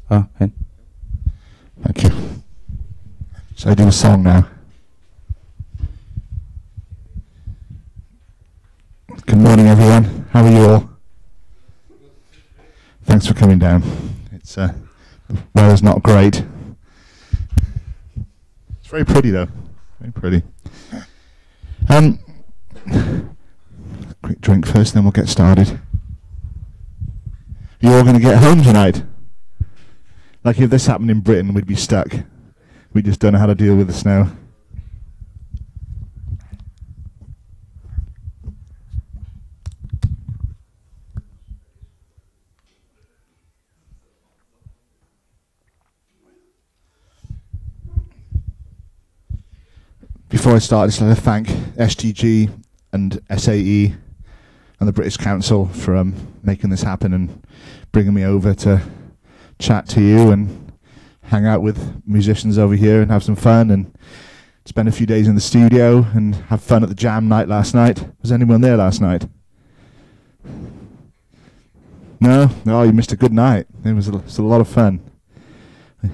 Oh, in. Thank you. Shall I do a song now? Good morning, everyone. How are you all? Thanks for coming down. It's the weather's not great. It's very pretty, though. Very pretty. Quick drink first, then we'll get started. You all going to get home tonight? Like if this happened in Britain, we'd be stuck. We just don't know how to deal with the snow. Before I start, I'd just like to thank STG and SAE and the British Council for making this happen and bringing me over to chat to you and hang out with musicians over here and have some fun and spend a few days in the studio and have fun at the jam night last night. Was anyone there last night? No? Oh, you missed a good night. It was a lot of fun.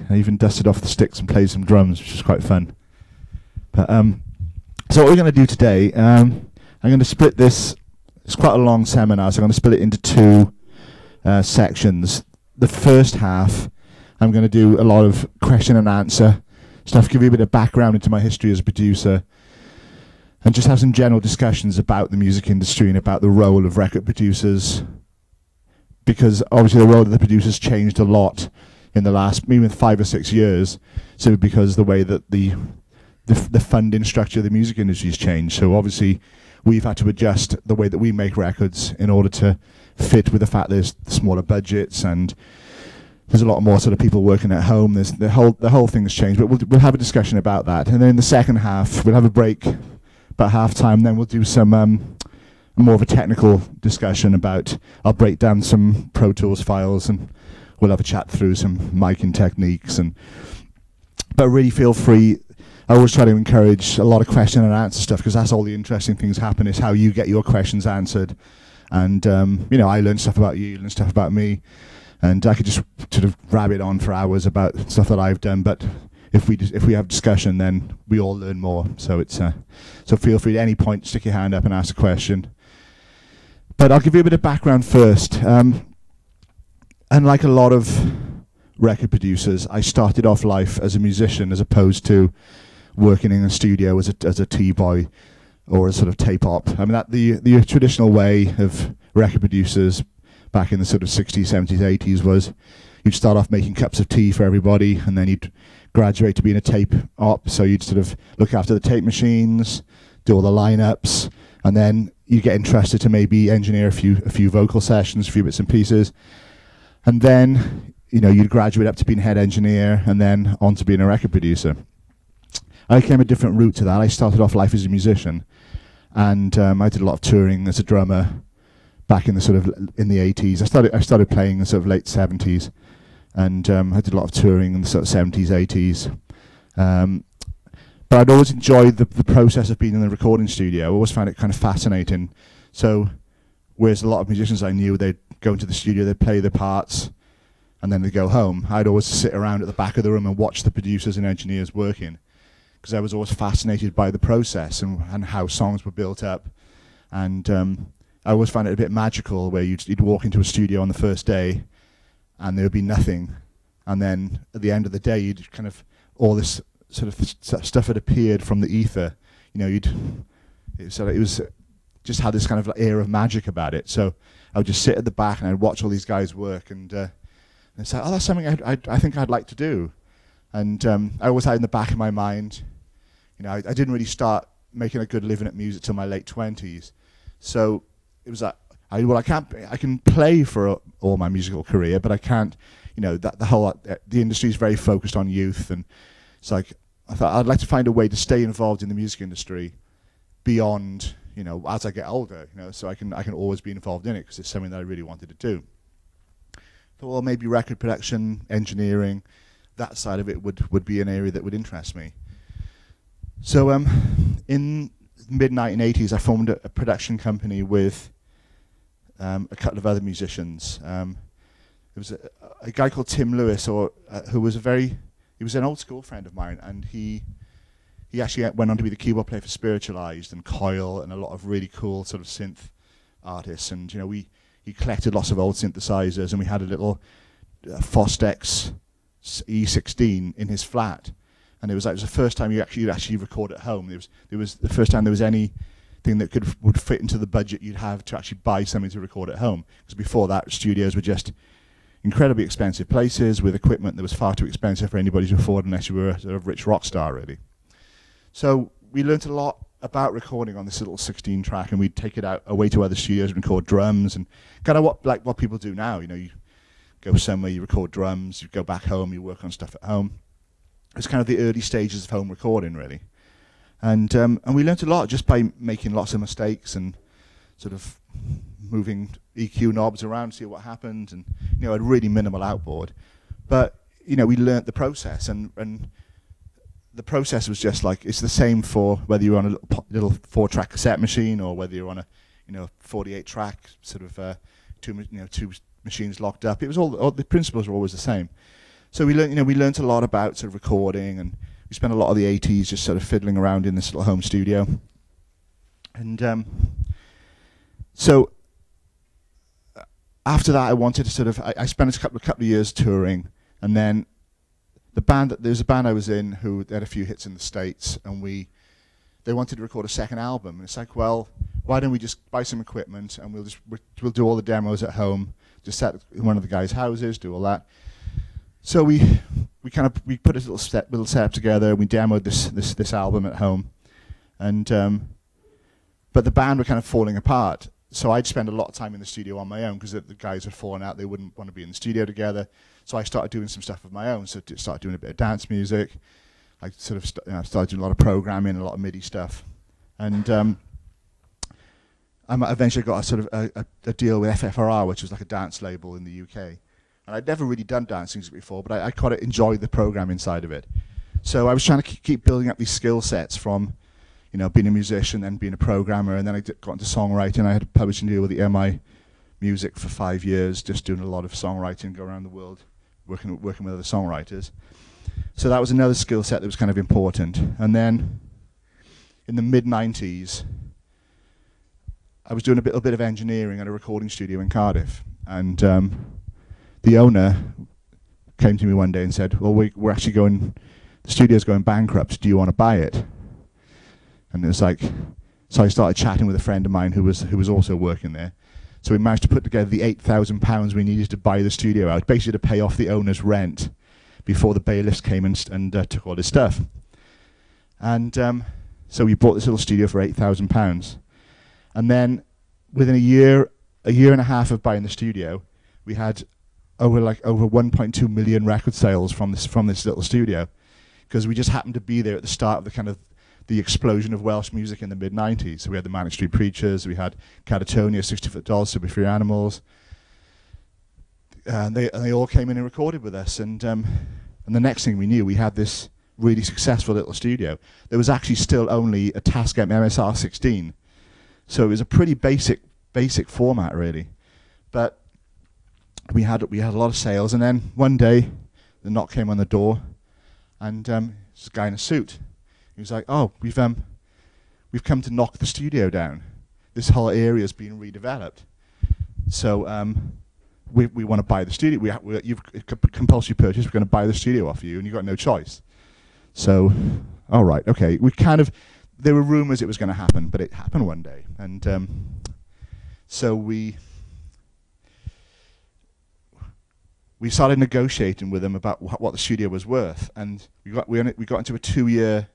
I even dusted off the sticks and played some drums, which was quite fun. But so what we're going to do today, I'm going to split this. It's quite a long seminar, so I'm going to split it into two sections. The first half, I'm going to do a lot of question and answer stuff, give you a bit of background into my history as a producer, and just have some general discussions about the music industry and about the role of record producers, because obviously the role of the producers changed a lot in the last maybe 5 or 6 years, simply because the way that the funding structure of the music industry has changed. So obviously we've had to adjust the way that we make records in order to fit with the fact there's smaller budgets and there's a lot more sort of people working at home. There's the whole thing's changed, but we'll have a discussion about that. And then in the second half, we'll have a break about half time. Then we'll do some more of a technical discussion about. I'll break down some Pro Tools files and we'll have a chat through some miking techniques. But really feel free. I always try to encourage a lot of question and answer stuff because that's all the interesting things happen, is how you get your questions answered. And you know, I learn stuff about you learn stuff about me, and I could just sort of rabbit on for hours about stuff that I've done. But if we have discussion, then we all learn more. So it's so feel free at any point stick your hand up and ask a question. But I'll give you a bit of background first. Unlike a lot of record producers, I started off life as a musician as opposed to working in a studio as a T-boy or a sort of tape op. I mean, that the traditional way of record producers back in the sort of 60s, 70s, 80s was you'd start off making cups of tea for everybody, and then you'd graduate to being a tape op. So you'd sort of look after the tape machines, do all the lineups, and then you get interested to maybe engineer a few vocal sessions, a few bits and pieces, and then you know you'd graduate up to being head engineer, and then on to being a record producer. I came a different route to that. I started off life as a musician, and I did a lot of touring as a drummer back in the sort of in the 80s. I started playing in the sort of late 70s, and I did a lot of touring in the sort of 70s, 80s. But I'd always enjoyed the process of being in the recording studio. I always found it kind of fascinating. So, whereas a lot of musicians I knew, they'd go into the studio, they'd play their parts, and then they'd go home. I'd always sit around at the back of the room and watch the producers and engineers working, because I was always fascinated by the process and how songs were built up. And I always found it a bit magical, where you'd walk into a studio on the first day and there would be nothing, and then at the end of the day you'd kind of, all this sort of stuff had appeared from the ether. You know, it was just had this kind of air of magic about it. So I would just sit at the back and I'd watch all these guys work, and say, oh, that's something I think I'd like to do. And I always had in the back of my mind, you know, I didn't really start making a good living at music till my late 20s. So it was like, I can play for all my musical career, but I can't, you know, the industry is very focused on youth, and it's like, I thought I'd like to find a way to stay involved in the music industry beyond, you know, as I get older, you know, so I can always be involved in it, because it's something that I really wanted to do. So, well, maybe record production, engineering, that side of it would be an area that would interest me. So in mid-1980s, I formed a production company with a couple of other musicians. was a guy called Tim Lewis, who was he was an old school friend of mine, and he actually went on to be the keyboard player for Spiritualized and Coil and a lot of really cool sort of synth artists. And he collected lots of old synthesizers, and we had a little Fostex E16 in his flat, and it was the first time you'd actually record at home. It was the first time there was anything that would fit into the budget you'd have to actually buy something to record at home. Because before that, studios were just incredibly expensive places with equipment that was far too expensive for anybody to afford unless you were a sort of rich rock star, really. So we learnt a lot about recording on this little 16 track, and we'd take it out away to other studios and record drums, and kind of what people do now. You go somewhere, you record drums, you go back home, you work on stuff at home. It's kind of the early stages of home recording, really. And we learnt a lot just by making lots of mistakes and sort of moving EQ knobs around to see what happened, and a really minimal outboard. But we learnt the process, and the process was just like, it's the same for whether you're on a little 4-track cassette machine or whether you're on a 48-track sort of two machines locked up. It was all the principles were always the same. So we learnt a lot about sort of recording, and we spent a lot of the 80s just sort of fiddling around in this little home studio. And so after that, I wanted to sort of, I spent a couple of years touring, and then there's a band I was in who had a few hits in the States, and they wanted to record a second album. And it's like, well, why don't we just buy some equipment, and we'll do all the demos at home, just set in one of the guys' houses, do all that. So we put a little setup together. We demoed this album at home, and but the band were kind of falling apart. So I'd spend a lot of time in the studio on my own because the guys had fallen out. They wouldn't want to be in the studio together. So I started doing some stuff of my own. So I started doing a bit of dance music. I sort of started doing a lot of programming, a lot of MIDI stuff, and I eventually got a sort of a deal with FFRR, which was like a dance label in the UK. And I'd never really done dance music before, but I quite enjoyed the programming side of it. So I was trying to keep building up these skill sets from, being a musician and being a programmer, and then I got into songwriting. I had a publishing deal with the INME Music for 5 years, just doing a lot of songwriting, go around the world, working with other songwriters. So that was another skill set that was kind of important. And then in the mid-90s, I was doing a little bit of engineering at a recording studio in Cardiff, and the owner came to me one day and said, well, we're actually the studio's going bankrupt, do you want to buy it? And it was like, so I started chatting with a friend of mine who was also working there. So we managed to put together the £8,000 we needed to buy the studio out, basically to pay off the owner's rent before the bailiffs came and took all his stuff. And so we bought this little studio for £8,000. And then within a year and a half of buying the studio, we had over 1.2 million record sales from this little studio, because we just happened to be there at the start of the explosion of Welsh music in the mid-90s. So we had the Manic Street Preachers, we had Catatonia, 60-Foot Dolls, Super Free Animals, and they all came in and recorded with us. And the next thing we knew, we had this really successful little studio. There was actually still only a Tascam MSR 16, so it was a pretty basic format, really. But we had a lot of sales, and then one day the knock came on the door, and this guy in a suit. He was like, "Oh, we've come to knock the studio down. This whole area's been redeveloped, so we want to buy the studio. You've compulsory purchase. We're going to buy the studio off you, and you've got no choice." So, all right, okay. There were rumors it was going to happen, but it happened one day, and so we started negotiating with them about what the studio was worth, and we got into a 2-year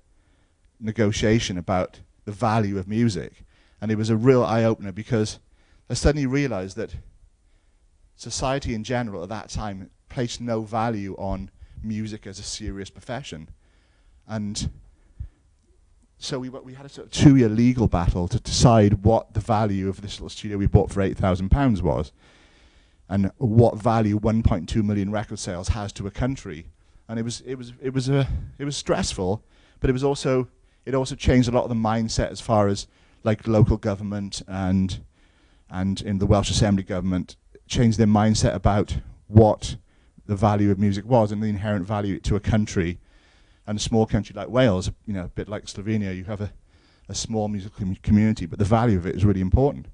negotiation about the value of music, and it was a real eye-opener, because I suddenly realized that society in general at that time placed no value on music as a serious profession. And so we had a sort of 2-year legal battle to decide what the value of this little studio we bought for £8,000 was, and what value 1.2 million record sales has to a country. And it was stressful, but it also changed a lot of the mindset as far as like local government and in the Welsh Assembly government changed their mindset about what the value of music was and the inherent value to a country. And a small country like Wales, you know, a bit like Slovenia, you have a small musical community, but the value of it is really important.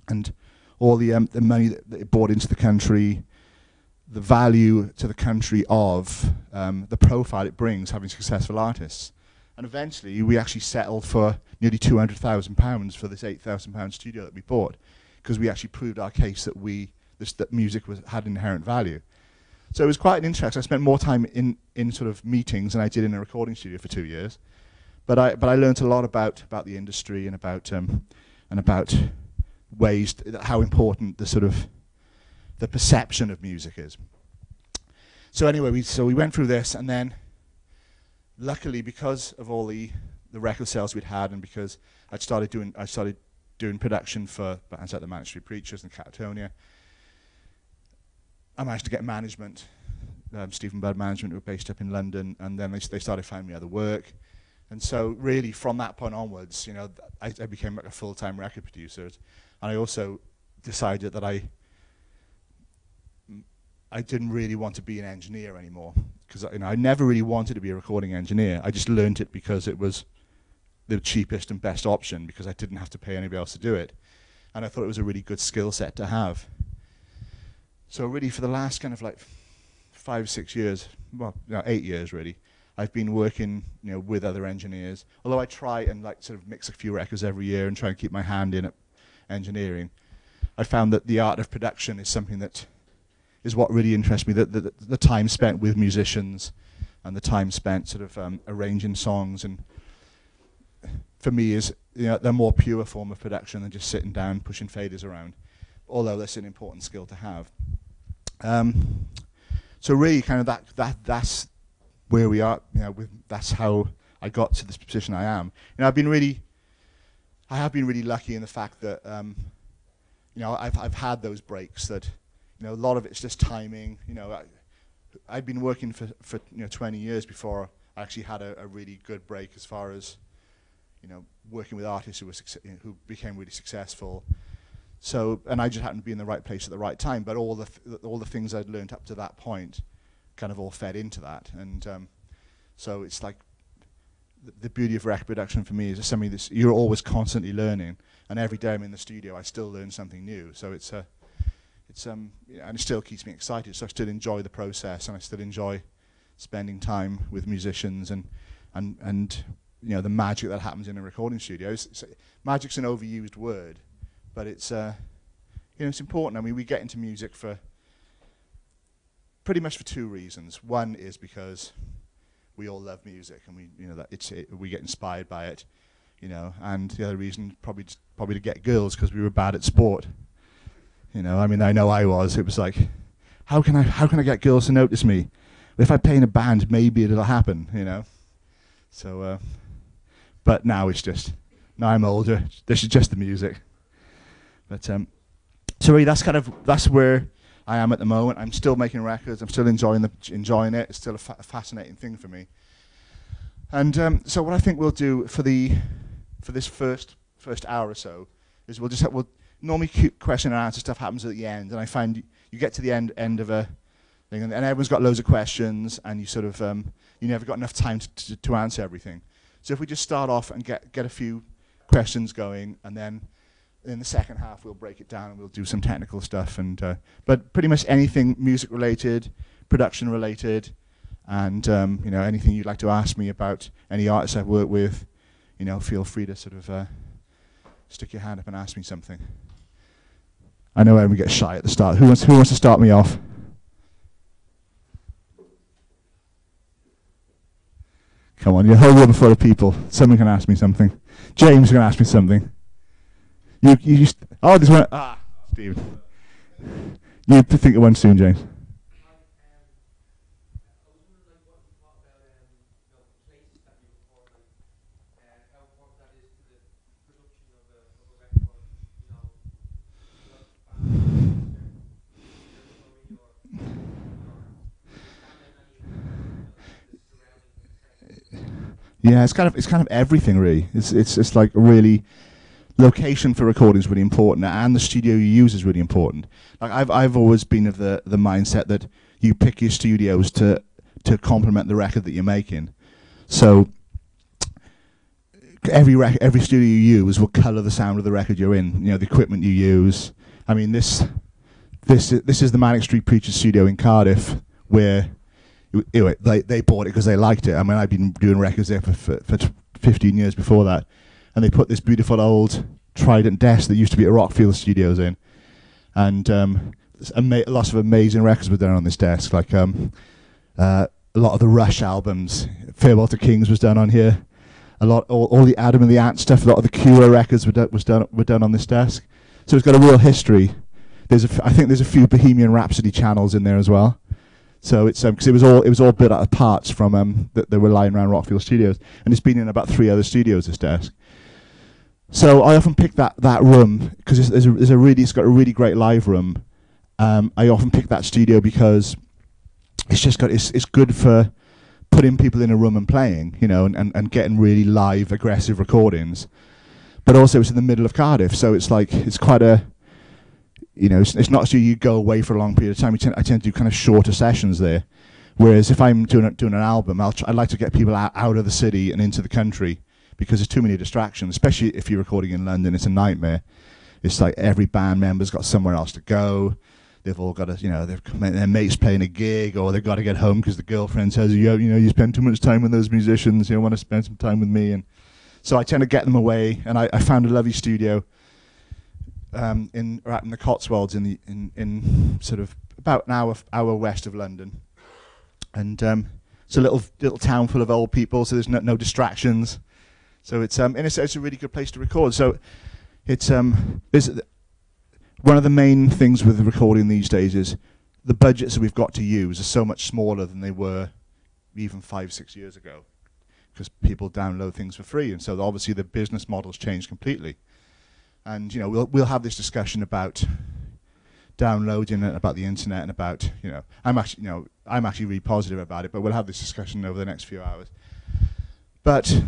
And all the money that it brought into the country, the value to the country of the profile it brings, having successful artists. And eventually, we actually settled for nearly £200,000 for this £8,000 studio that we bought, because we actually proved our case that that music had inherent value. So it was quite an interest. I spent more time in sort of meetings than I did in a recording studio for 2 years, but I learned a lot about the industry and about ways how important the sort of the perception of music is. So anyway, we went through this, and then luckily, because of all the record sales we'd had, and because I started doing production for bands like the Manic Street Preachers and Catatonia, I managed to get management, Stephen Budd Management, who were based up in London, and then they started finding me other work. And so really from that point onwards, you know, I became like a full-time record producer. And I also decided that I didn't really want to be an engineer anymore, because you know, I never really wanted to be a recording engineer. I just learned it because it was the cheapest and best option, because I didn't have to pay anybody else to do it. And I thought it was a really good skill set to have. So really for the last kind of like 5, 6 years, well, no, 8 years really, I've been working, you know, with other engineers. Although I try and like sort of mix a few records every year and try and keep my hand in at engineering, I found that the art of production is something that is what really interests me. The time spent with musicians and the time spent sort of arranging songs, and for me is, you know, the more pure form of production than just sitting down pushing faders around. Although that's an important skill to have. So really, kind of that's where we are. You know, that's how I got to this position I am. You know, I have been really lucky in the fact that you know, I've had those breaks that, you know, a lot of it's just timing. You know, I'd been working for you know 20 years before I actually had a really good break, as far as, you know, working with artists who became really successful. So, and I just happened to be in the right place at the right time. But all the things I'd learned up to that point, kind of all fed into that. And so it's like the beauty of record production for me is something that you're always constantly learning. And every day I'm in the studio, I still learn something new. So it's and it still keeps me excited. So I still enjoy the process, and I still enjoy spending time with musicians and you know, the magic that happens in a recording studio. Magic's an overused word, but it's you know, it's important. I mean, we get into music for pretty much for 2 reasons. One is because we all love music, and we, you know, that we get inspired by it, you know. And the other reason probably to get girls, because we were bad at sport. You know, I mean, I know I was. It was like, how can I get girls to notice me? If I play in a band, maybe it'll happen, you know. So, but now it's just, now I'm older. This is just the music. But so really, that's where I am at the moment. I'm still making records. I'm still enjoying it. It's still a fascinating thing for me. And so what I think we'll do for this first hour or so is we'll normally question and answer stuff happens at the end, and I find you get to the end of a thing, and everyone's got loads of questions, and you sort of you never got enough time to answer everything. So if we just start off and get a few questions going, and then in the second half we'll break it down and we'll do some technical stuff, and but pretty much anything music related, production related, and you know, anything you'd like to ask me about any artists I've worked with, you know, feel free to sort of stick your hand up and ask me something. I know everyone gets shy at the start. Who wants to start me off? Come on, your whole room full of people. Someone can ask me something. James can ask me something. Oh, this one. Steve. You think of one soon, James. Yeah, it's kind of everything really. It's like really location for recording is really important, and the studio you use is really important. Like I've always been of the mindset that you pick your studios to complement the record that you're making. So every studio you use will colour the sound of the record you're in. You know, the equipment you use. I mean, this is the Manic Street Preachers studio in Cardiff, where they bought it because they liked it. I mean, I've been doing records there for 15 years before that, and they put this beautiful old Trident desk that used to be at Rockfield Studios in, and lots of amazing records were done on this desk, like a lot of the Rush albums. Farewell to Kings was done on here. All the Adam and the Ant stuff. A lot of the Cure records were done on this desk. So it's got a real history. I think there's a few Bohemian Rhapsody channels in there as well. So it's because it was all built out of parts from that were lying around Rockfield Studios, and it's been in about 3 other studios, this desk. So I often pick that room because it's got a really great live room. I often pick that studio because it's good for putting people in a room and playing, you know, and getting really live, aggressive recordings. But also it's in the middle of Cardiff, so it's like it's quite a, you know, it's not so you go away for a long period of time. I tend to do kind of shorter sessions there. Whereas if I'm doing an album, I'd like to get people out of the city and into the country, because there's too many distractions, especially if you're recording in London. It's a nightmare. It's like every band member's got somewhere else to go. They've all got to, you know, their mate's playing a gig, or they've got to get home because the girlfriend says, you know, you spend too much time with those musicians, you want to spend some time with me. And so I tend to get them away, and I found a lovely studio right in the Cotswolds in sort of about an hour west of London. And it's a little town full of old people, so there's no distractions. So it's a really good place to record. So it's one of the main things with recording these days is the budgets that we've got to use are so much smaller than they were even 5-6 years ago, because people download things for free, and so obviously the business model's changed completely. And you know, we'll have this discussion about downloading and about the internet, and about, you know, I'm actually really positive about it, but we'll have this discussion over the next few hours. But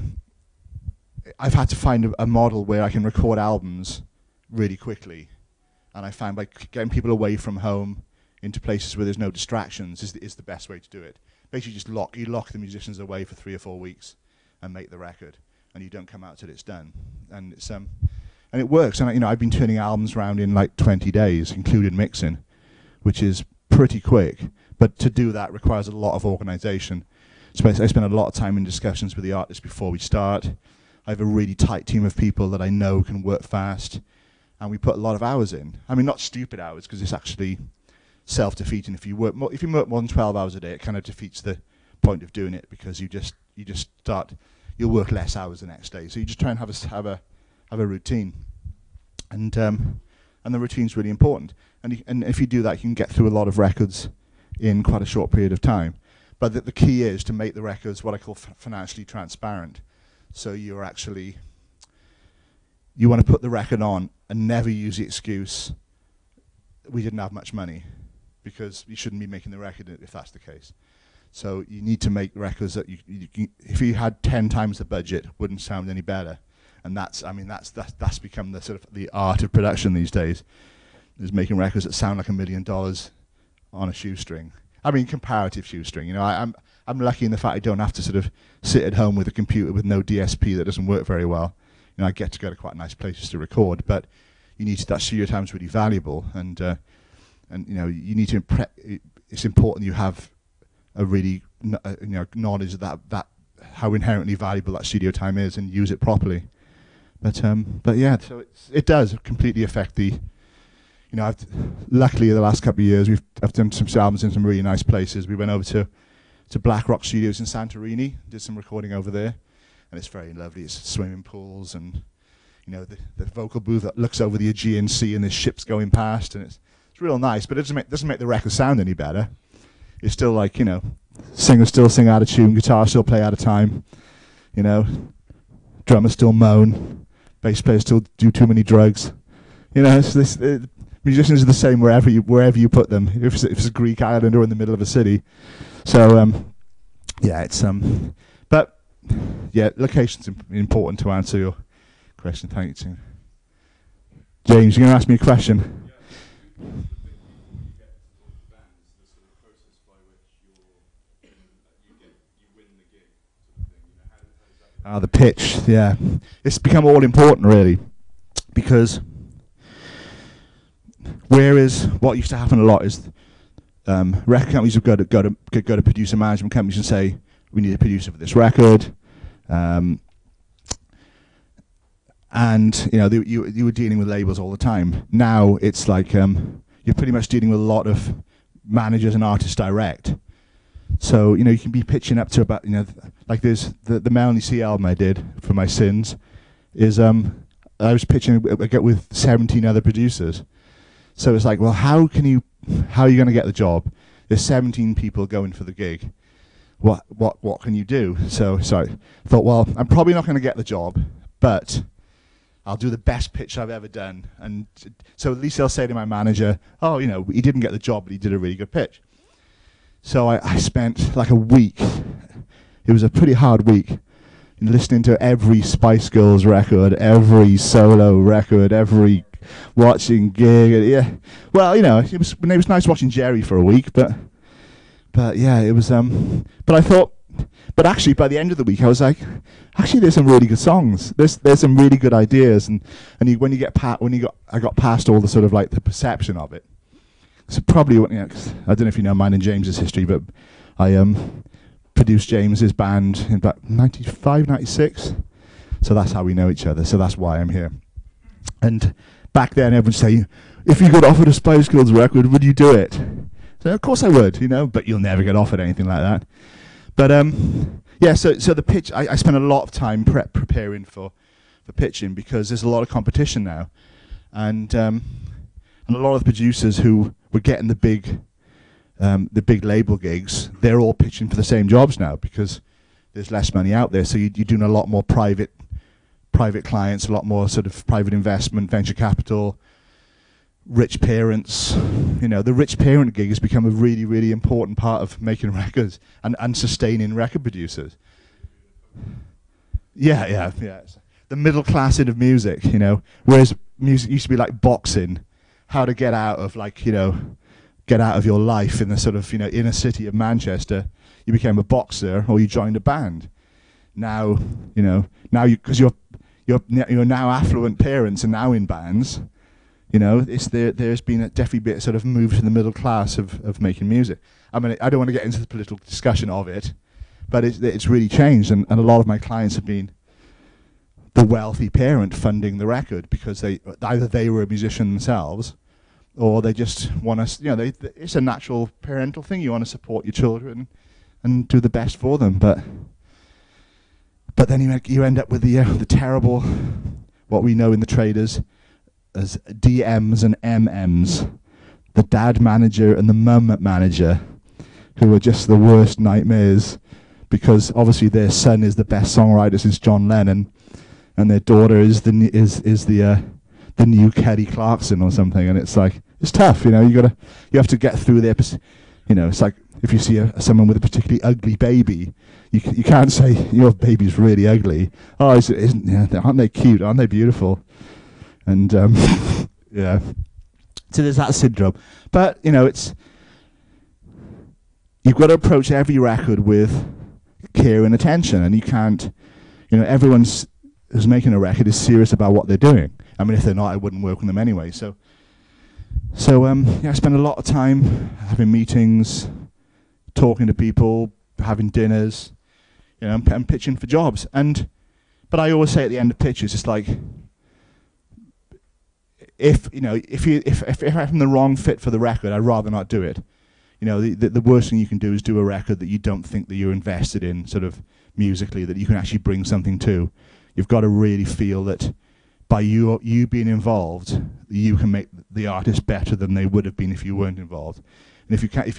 I've had to find a model where I can record albums really quickly. And I found by getting people away from home into places where there's no distractions is the best way to do it. Basically, just lock the musicians away for 3 or 4 weeks and make the record, and you don't come out till it's done. And it's and it works. And you know, I've been turning albums around in like 20 days, including mixing, which is pretty quick. But to do that requires a lot of organisation. So I spend a lot of time in discussions with the artist before we start. I have a really tight team of people that I know can work fast. And we put a lot of hours in. I mean, not stupid hours, because it's actually self-defeating. If you work more than 12 hours a day, it kind of defeats the point of doing it, because you'll work less hours the next day. So you just try and have a routine, and the routine's really important. And if you do that, you can get through a lot of records in quite a short period of time. But the key is to make the records what I call financially transparent. So you want to put the record on and never use the excuse, we didn't have much money, because you shouldn't be making the record if that's the case. So you need to make records that if you had 10 times the budget, wouldn't sound any better. And that's become the sort of the art of production these days, is making records that sound like $1 million on a shoestring. I mean, comparative shoestring. You know, I'm lucky in the fact I don't have to sort of sit at home with a computer with no DSP that doesn't work very well. You know, I get to go to quite nice places to record, but that studio time is really valuable, and you know, you need to it's important you have a really knowledge of that how inherently valuable that studio time is, and use it properly. But yeah, so it does completely affect the. You know, luckily the last couple of years I've done some albums in some really nice places. We went over to Black Rock Studios in Santorini, did some recording over there. And it's very lovely. It's swimming pools, and you know, the vocal booth that looks over the Aegean Sea, and there's ships going past, and it's real nice. But it doesn't make the record sound any better. It's still like, you know, singers still sing out of tune, guitars still play out of time, you know, drummers still moan, bass players still do too many drugs. You know, musicians are the same wherever you put them. If it's a Greek island or in the middle of a city. So yeah, it's but. Yeah, location's important to answer your question. Thank you, Tim. James, you're going to ask me a question? The pitch, yeah. It's become all important, really, because whereas what used to happen a lot is record companies would go to producer management companies and say, we need a producer for this record, and you were dealing with labels all the time. Now it's like you're pretty much dealing with a lot of managers and artists direct. So you can be pitching up to about like there's the Melanie C album I did for My Sins is I was pitching with 17 other producers. So it's like, well, how are you going to get the job? There's 17 people going for the gig. What can you do? So I thought, well, I'm probably not going to get the job, but I'll do the best pitch I've ever done. And so at least I'll say to my manager, oh, he didn't get the job, but he did a really good pitch. So I spent like a week. It was a pretty hard week listening to every Spice Girls record, every solo record, every watching gig. Yeah, well, it was nice watching Jerry for a week, but yeah, it was. But I thought, but actually, by the end of the week, I was like, actually, there's some really good songs. There's some really good ideas, and I got past all the sort of like the perception of it. So probably, I don't know if you know mine and James's history, but I produced James's band in about 95, 96. So that's how we know each other. So that's why I'm here. And back then, everyone would say, if you got offered a Spice Girls record, would you do it? So of course I would, but you'll never get offered anything like that. But yeah, so the pitch, I spent a lot of time preparing for pitching because there's a lot of competition now. And a lot of the producers who were getting the big label gigs, they're all pitching for the same jobs now because there's less money out there. So you're doing a lot more private clients, a lot more sort of private investment, venture capital, rich parents. The rich parent gig has become a really, really important part of making records and sustaining record producers. Yeah. It's the middle class end of music, whereas music used to be like boxing. How to get out of your life in the sort of inner city of Manchester. You became a boxer or you joined a band. Now because you're now affluent parents and now in bands. There's been definitely a bit sort of move to the middle class of making music. I mean, I don't want to get into the political discussion of it, but it's really changed, and a lot of my clients have been the wealthy parent funding the record because either they were a musician themselves, or they just want to. It's a natural parental thing. You want to support your children and do the best for them, but then you end up with the terrible, what we know in the trade as DMs and MMs, the dad manager and the mum manager, who are just the worst nightmares because obviously their son is the best songwriter since John Lennon. And their daughter is the new Kelly Clarkson or something, and it's like it's tough, you have to get through their, it's like if you see someone with a particularly ugly baby, you can't say your baby's really ugly. Oh, aren't they cute? Aren't they beautiful? And yeah, so there's that syndrome. But it's you've got to approach every record with care and attention, and you can't, everyone's who's making a record is serious about what they're doing. I mean, if they're not, I wouldn't work with them anyway. So I spend a lot of time having meetings, talking to people, having dinners, and pitching for jobs. But I always say at the end of pitches, it's like, if I'm the wrong fit for the record, I'd rather not do it. The worst thing you can do is do a record that you don't think that you're invested in, sort of musically, that you can actually bring something to. You've got to really feel that by you being involved, you can make the artist better than they would have been if you weren't involved. And if you can't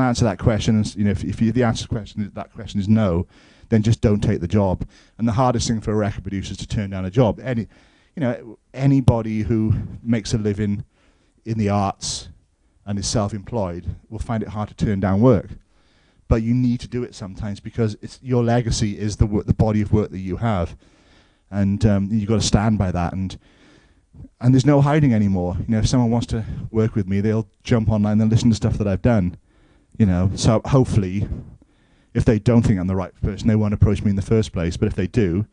answer that question, if the answer to that question is no, then just don't take the job. And the hardest thing for a record producer is to turn down a job. Anybody who makes a living in the arts and is self-employed will find it hard to turn down work. But you need to do it sometimes because your legacy is the body of work that you have, and you've got to stand by that. And And there's no hiding anymore. You know, if someone wants to work with me, they'll jump online and listen to stuff that I've done. You know, so hopefully, if they don't think I'm the right person, they won't approach me in the first place. But if they do,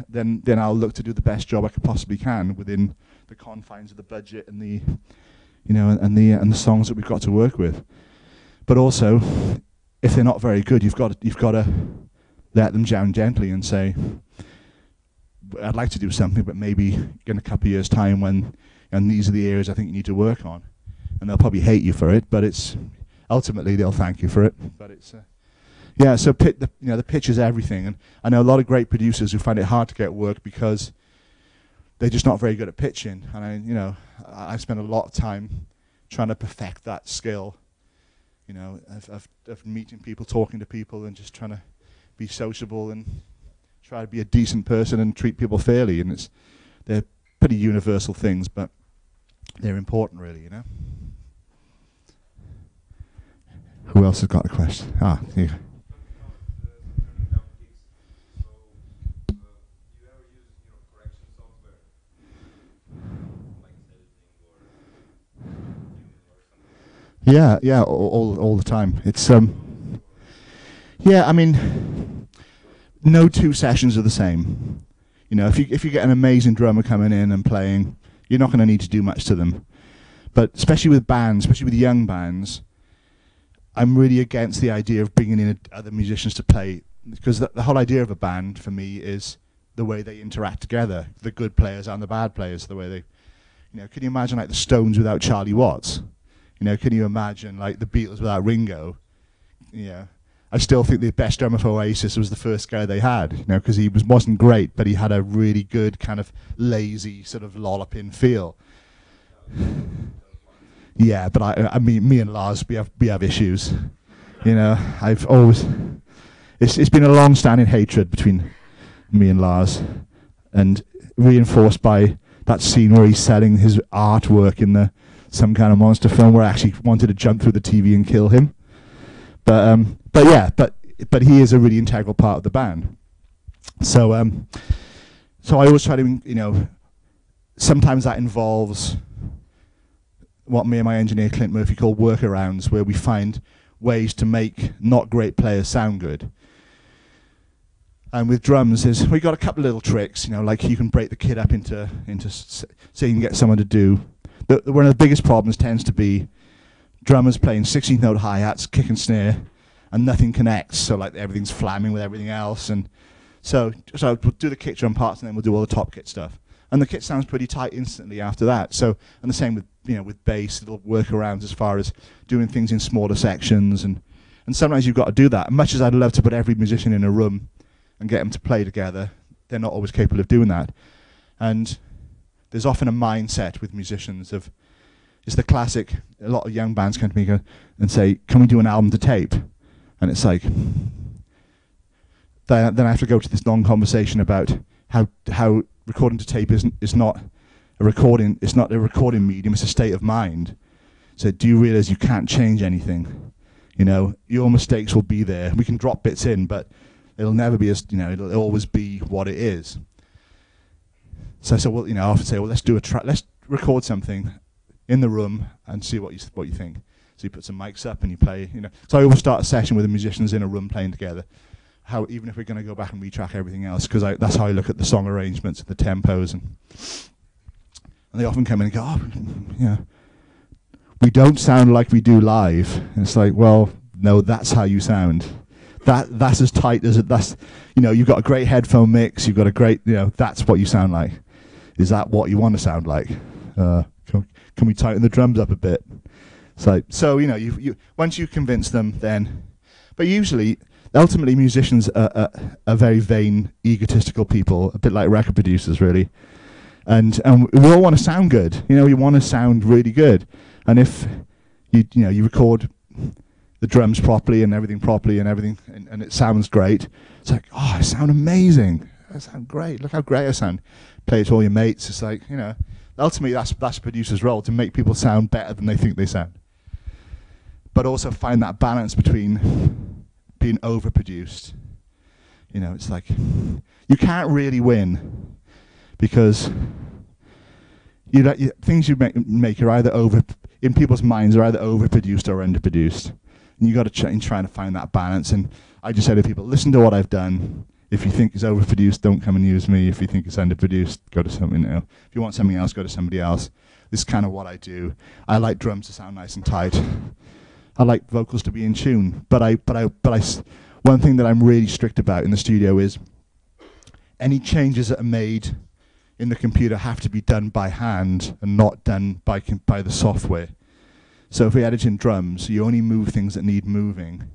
then I'll look to do the best job I could possibly can within the confines of the budget and the, you know, and the songs that we've got to work with. But also, if they're not very good, you've got to let them down gently and say, I'd like to do something, but maybe in a couple of years' time and these are the areas I think you need to work on. And they'll probably hate you for it, but it's ultimately they'll thank you for it. But it's yeah. So the pitch is everything, and I know a lot of great producers who find it hard to get work because they're just not very good at pitching. And I spend a lot of time trying to perfect that skill. You know, of meeting people, talking to people, and just trying to be sociable and try to be a decent person and treat people fairly. And they're pretty universal things, but they're important, really. You know. Who else has got a question? Here. Yeah, all the time. It's yeah. I mean, no two sessions are the same. You know, if you get an amazing drummer coming in and playing, you're not going to need to do much to them. But especially with bands, especially with young bands, I'm really against the idea of bringing in other musicians to play, because the whole idea of a band for me is the way they interact together, the good players and the bad players, the way they, you know, can you imagine like the Stones without Charlie Watts? You know, can you imagine like the Beatles without Ringo? Yeah, I still think the best drummer for Oasis was the first guy they had, you know, because he wasn't great, but he had a really good kind of lazy sort of lolloping feel. Yeah, but I mean, me and Lars, we have issues. You know, I've always, it's been a long-standing hatred between me and Lars, and reinforced by that scene where he's selling his artwork in some kind of monster film where I actually wanted to jump through the TV and kill him. But he is a really integral part of the band. So I always try to, you know, sometimes that involves what me and my engineer Clint Murphy call workarounds, where we find ways to make not great players sound good. And with drums, we got a couple of little tricks, you know, like you can break the kit up into so you can get someone to do. One of the biggest problems tends to be drummers playing 16th note hi-hats, kick and snare, and nothing connects. So like everything's flamming with everything else, and so we'll do the kick drum parts, and then we'll do all the top kit stuff. And the kit sounds pretty tight instantly after that. So, and the same with, you know, with bass, little workarounds as far as doing things in smaller sections, and sometimes you've got to do that. Much as I'd love to put every musician in a room and get them to play together, they're not always capable of doing that. And there's often a mindset with musicians of, it's the classic, a lot of young bands come to me and say, can we do an album to tape? And it's like, then I have to go to this long conversation about how recording to tape is not a recording, it's not a recording medium, it's a state of mind. So do you realize you can't change anything? You know, your mistakes will be there. We can drop bits in, but it'll never be as, you know, it'll always be what it is. So I said, well, you know, I often say, well, let's record something in the room and see what you think. So you put some mics up and you play, you know. So I always start a session with the musicians in a room playing together. Even if we're going to go back and retrack everything else, because that's how I look at the song arrangements and the tempos, and they often come in and go, oh, you know, we don't sound like we do live. And it's like, well, no, that's how you sound. That's as tight as it. That's, you know, you've got a great headphone mix. You've got a great, you know, that's what you sound like. Is that what you want to sound like? Can we tighten the drums up a bit? So you know, you once you convince them, then, but usually. Ultimately, musicians are very vain, egotistical people, a bit like record producers, really. And we all want to sound good. You know, we want to sound really good. And if you record the drums properly and everything and it sounds great, it's like, oh, I sound amazing. I sound great. Look how great I sound. Play it to all your mates. It's like, you know, ultimately that's a producer's role, to make people sound better than they think they sound. But also find that balance between being overproduced. You know, it's like you can't really win, because things you make are either in people's minds are either overproduced or underproduced. And you got to try to find that balance. And I just say to people, listen to what I've done. If you think it's overproduced, don't come and use me. If you think it's underproduced, go to something else. If you want something else, go to somebody else. This is kind of what I do. I like drums to sound nice and tight. I like vocals to be in tune. But one thing that I'm really strict about in the studio is any changes that are made in the computer have to be done by hand and not done by the software. So if we edit in drums, you only move things that need moving.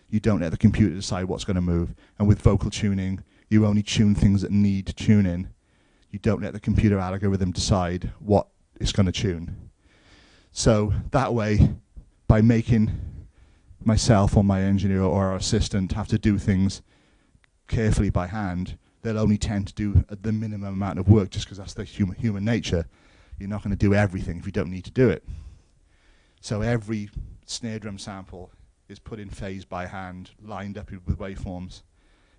You don't let the computer decide what's going to move. And with vocal tuning, you only tune things that need tuning. You don't let the computer algorithm decide what it's going to tune. So that way, by making myself or my engineer or our assistant have to do things carefully by hand, they'll only tend to do the minimum amount of work just because that's the human nature. You're not going to do everything if you don't need to do it. So every snare drum sample is put in phase by hand, lined up with waveforms.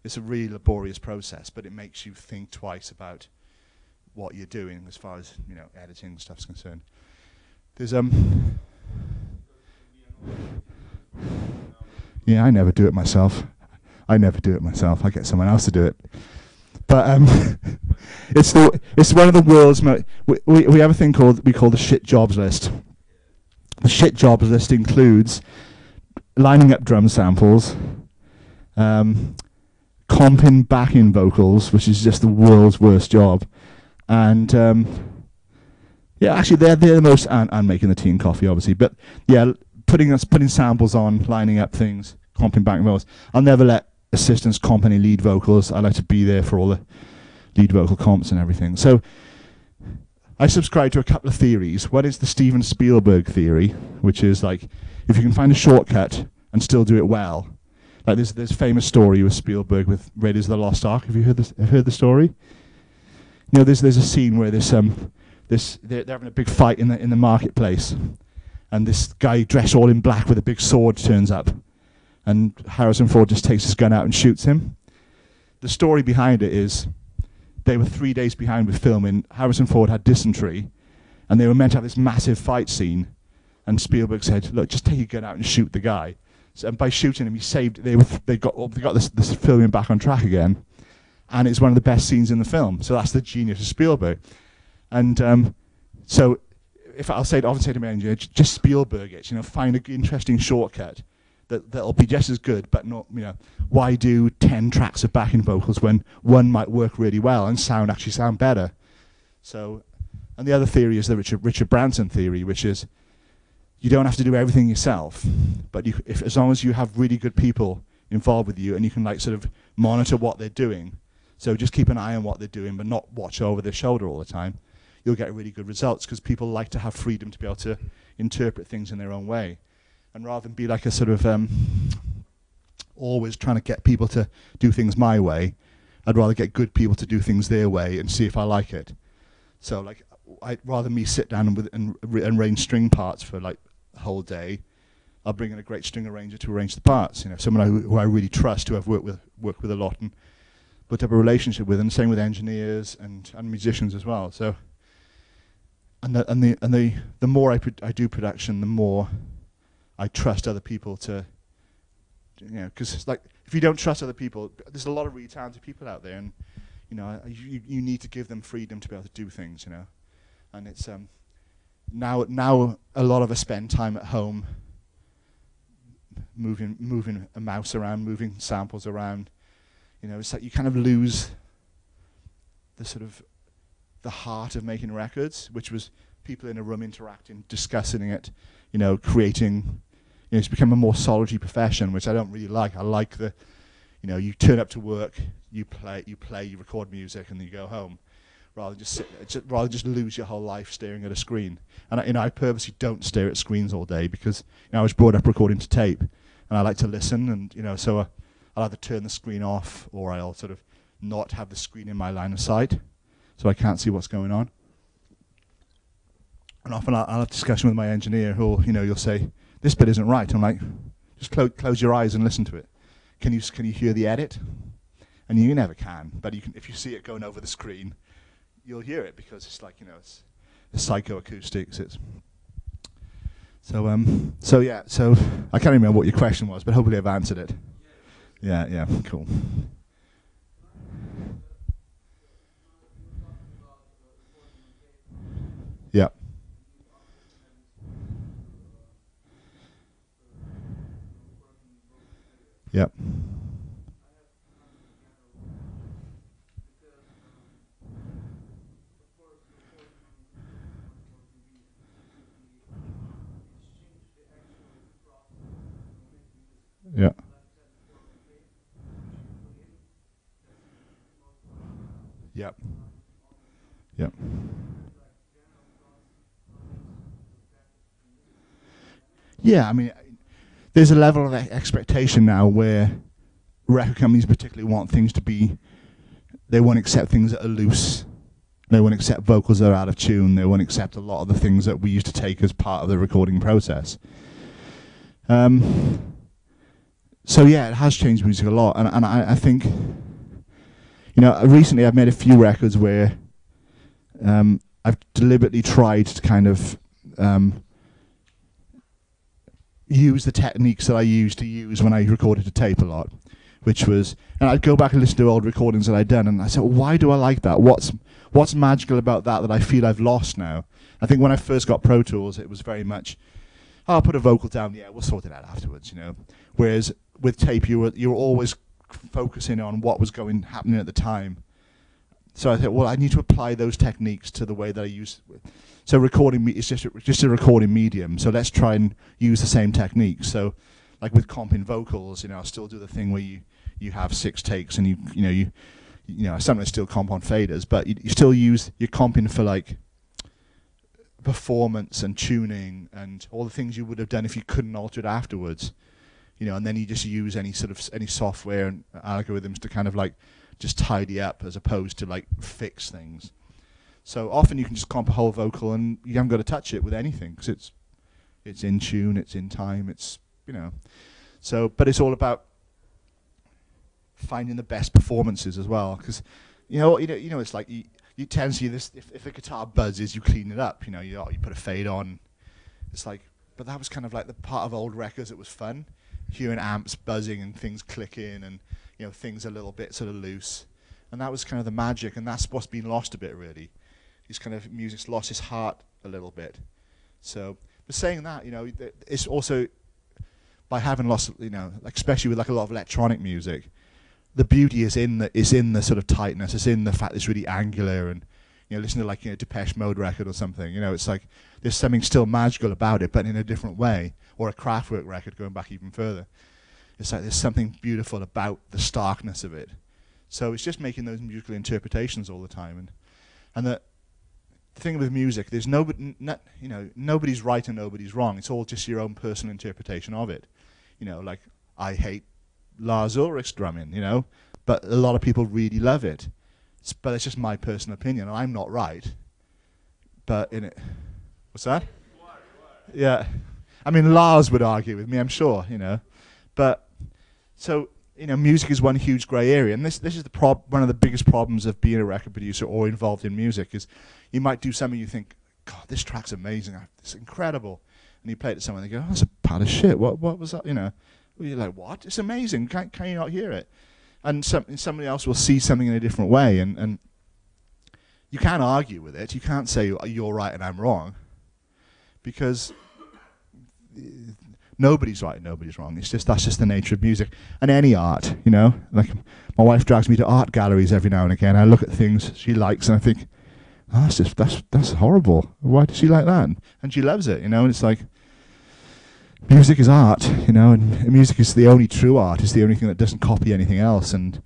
It's a really laborious process, but it makes you think twice about what you're doing as far as editing stuff's concerned. There's yeah, I never do it myself. I get someone else to do it. But it's one of the world's we have a thing we call the shit jobs list. The shit jobs list includes lining up drum samples, comping backing vocals, which is just the world's worst job, and yeah, actually they're the most, and making the tea and coffee obviously, but yeah, putting samples on, lining up things, comping backing vocals. I'll never let assistants comp any lead vocals. I like to be there for all the lead vocal comps and everything. So I subscribe to a couple of theories. One is the Steven Spielberg theory, which is like, if you can find a shortcut and still do it well. Like there's a famous story with Spielberg with Raiders of the Lost Ark. Have you heard the story? There's a scene where they're having a big fight in the marketplace, and this guy dressed all in black with a big sword turns up, and Harrison Ford just takes his gun out and shoots him. The story behind it is they were 3 days behind with filming. Harrison Ford had dysentery, and they were meant to have this massive fight scene. And Spielberg said, "Look, just take your gun out and shoot the guy." So, and by shooting him, he saved. They got this filming back on track again, and it's one of the best scenes in the film. So that's the genius of Spielberg. And so, if I'll often say to my engineer, just Spielberg it. Find an interesting shortcut that'll be just as good, but not. Why do 10 tracks of backing vocals when one might work really well and actually sound better? So, and the other theory is the Richard Branson theory, which is you don't have to do everything yourself, but as long as you have really good people involved with you and you can sort of monitor what they're doing, so just keep an eye on what they're doing but not watch over their shoulder all the time, you'll get really good results, because people like to have freedom to be able to interpret things in their own way. And rather than be like a sort of always trying to get people to do things my way, I'd rather get good people to do things their way and see if I like it. So I'd rather me sit down and arrange string parts for a whole day. I'll bring in a great string arranger to arrange the parts. Someone who I really trust, who I've worked with a lot and built up a relationship with, and same with engineers and musicians as well. So, and the more I do production, the more I trust other people to, because it's like, if you don't trust other people, there's a lot of really talented people out there, and you need to give them freedom to be able to do things, and it's now a lot of us spend time at home moving a mouse around, moving samples around. It's like you kind of lose the sort of the heart of making records, which was people in a room interacting, discussing it, creating. It's become a more solitary profession, which I don't really like. I like you turn up to work, you play, you record music, and then you go home, rather than just lose your whole life staring at a screen. And I purposely don't stare at screens all day, because I was brought up recording to tape, and I like to listen, and so I'll either turn the screen off, or I'll sort of not have the screen in my line of sight, so I can't see what's going on. And often I'll have a discussion with my engineer, who you'll say, "This bit isn't right." I'm like, just close your eyes and listen to it. Can you hear the edit? And you never can, but you can. If you see it going over the screen, you'll hear it, because it's like psychoacoustics. It's so yeah. So I can't remember what your question was, but hopefully I've answered it. Yeah, cool. Yeah. Yep. Yeah. Yep. Yep. Yeah, I mean, there's a level of expectation now where record companies particularly want things to be, they won't accept things that are loose. They won't accept vocals that are out of tune. They won't accept a lot of the things that we used to take as part of the recording process. So yeah, it has changed music a lot. And I think, recently I've made a few records where I've deliberately tried to kind of use the techniques that I used to use when I recorded a tape a lot, which was, and I'd go back and listen to old recordings that I'd done, and I said, well, why do I like that? What's magical about that I feel I've lost now? I think when I first got Pro Tools, it was very much, I'll put a vocal down, yeah, we'll sort it out afterwards, Whereas with tape, you were always focusing on what was happening at the time. So I thought, well, I need to apply those techniques to the way that I use. So recording is just a recording medium. So let's try and use the same techniques. So, like with comping vocals, I'll still do the thing where you have 6 takes and you sometimes still comp on faders, but you still use your comping for like performance and tuning and all the things you would have done if you couldn't alter it afterwards. And then you just use any software and algorithms to kind of like just tidy up as opposed to like fix things. So often you can just comp a whole vocal and you haven't got to touch it with anything because it's in tune, it's in time, it's So, but it's all about finding the best performances as well, because it's like you tend to see this. If a guitar buzzes, you clean it up. You put a fade on. It's like, but that was kind of like the part of old records that was fun, hearing amps buzzing and things clicking and things a little bit sort of loose, and that was kind of the magic, and that's what's been lost a bit really. This kind of music's lost its heart a little bit. So, but saying that, it's also by having lost, like especially with like a lot of electronic music, the beauty is in the sort of tightness. It's in the fact it's really angular, and listen to like Depeche Mode record or something. It's like there's something still magical about it, but in a different way. Or a Kraftwerk record going back even further. It's like there's something beautiful about the starkness of it. So it's just making those musical interpretations all the time, and the thing with music, there's nobody's right and nobody's wrong. It's all just your own personal interpretation of it. Like I hate Lars Ulrich's drumming, but a lot of people really love it. But it's just my personal opinion, and I'm not right. But in it, what's that? Yeah, I mean Lars would argue with me, I'm sure, But so music is one huge grey area, and this is one of the biggest problems of being a record producer or involved in music is you might do something you think, God, this track's amazing, it's incredible, and you play it to someone and they go, oh, that's a pile of shit. What was that? You're like, what? It's amazing. Can you not hear it? And somebody else will see something in a different way, and you can't argue with it. You can't say you're right and I'm wrong, because nobody's right and nobody's wrong. That's just the nature of music and any art. Like my wife drags me to art galleries every now and again. I look at things she likes and I think, oh, that's horrible. Why does she like that? And she loves it. And it's like, music is art, and music is the only true art. It's the only thing that doesn't copy anything else, and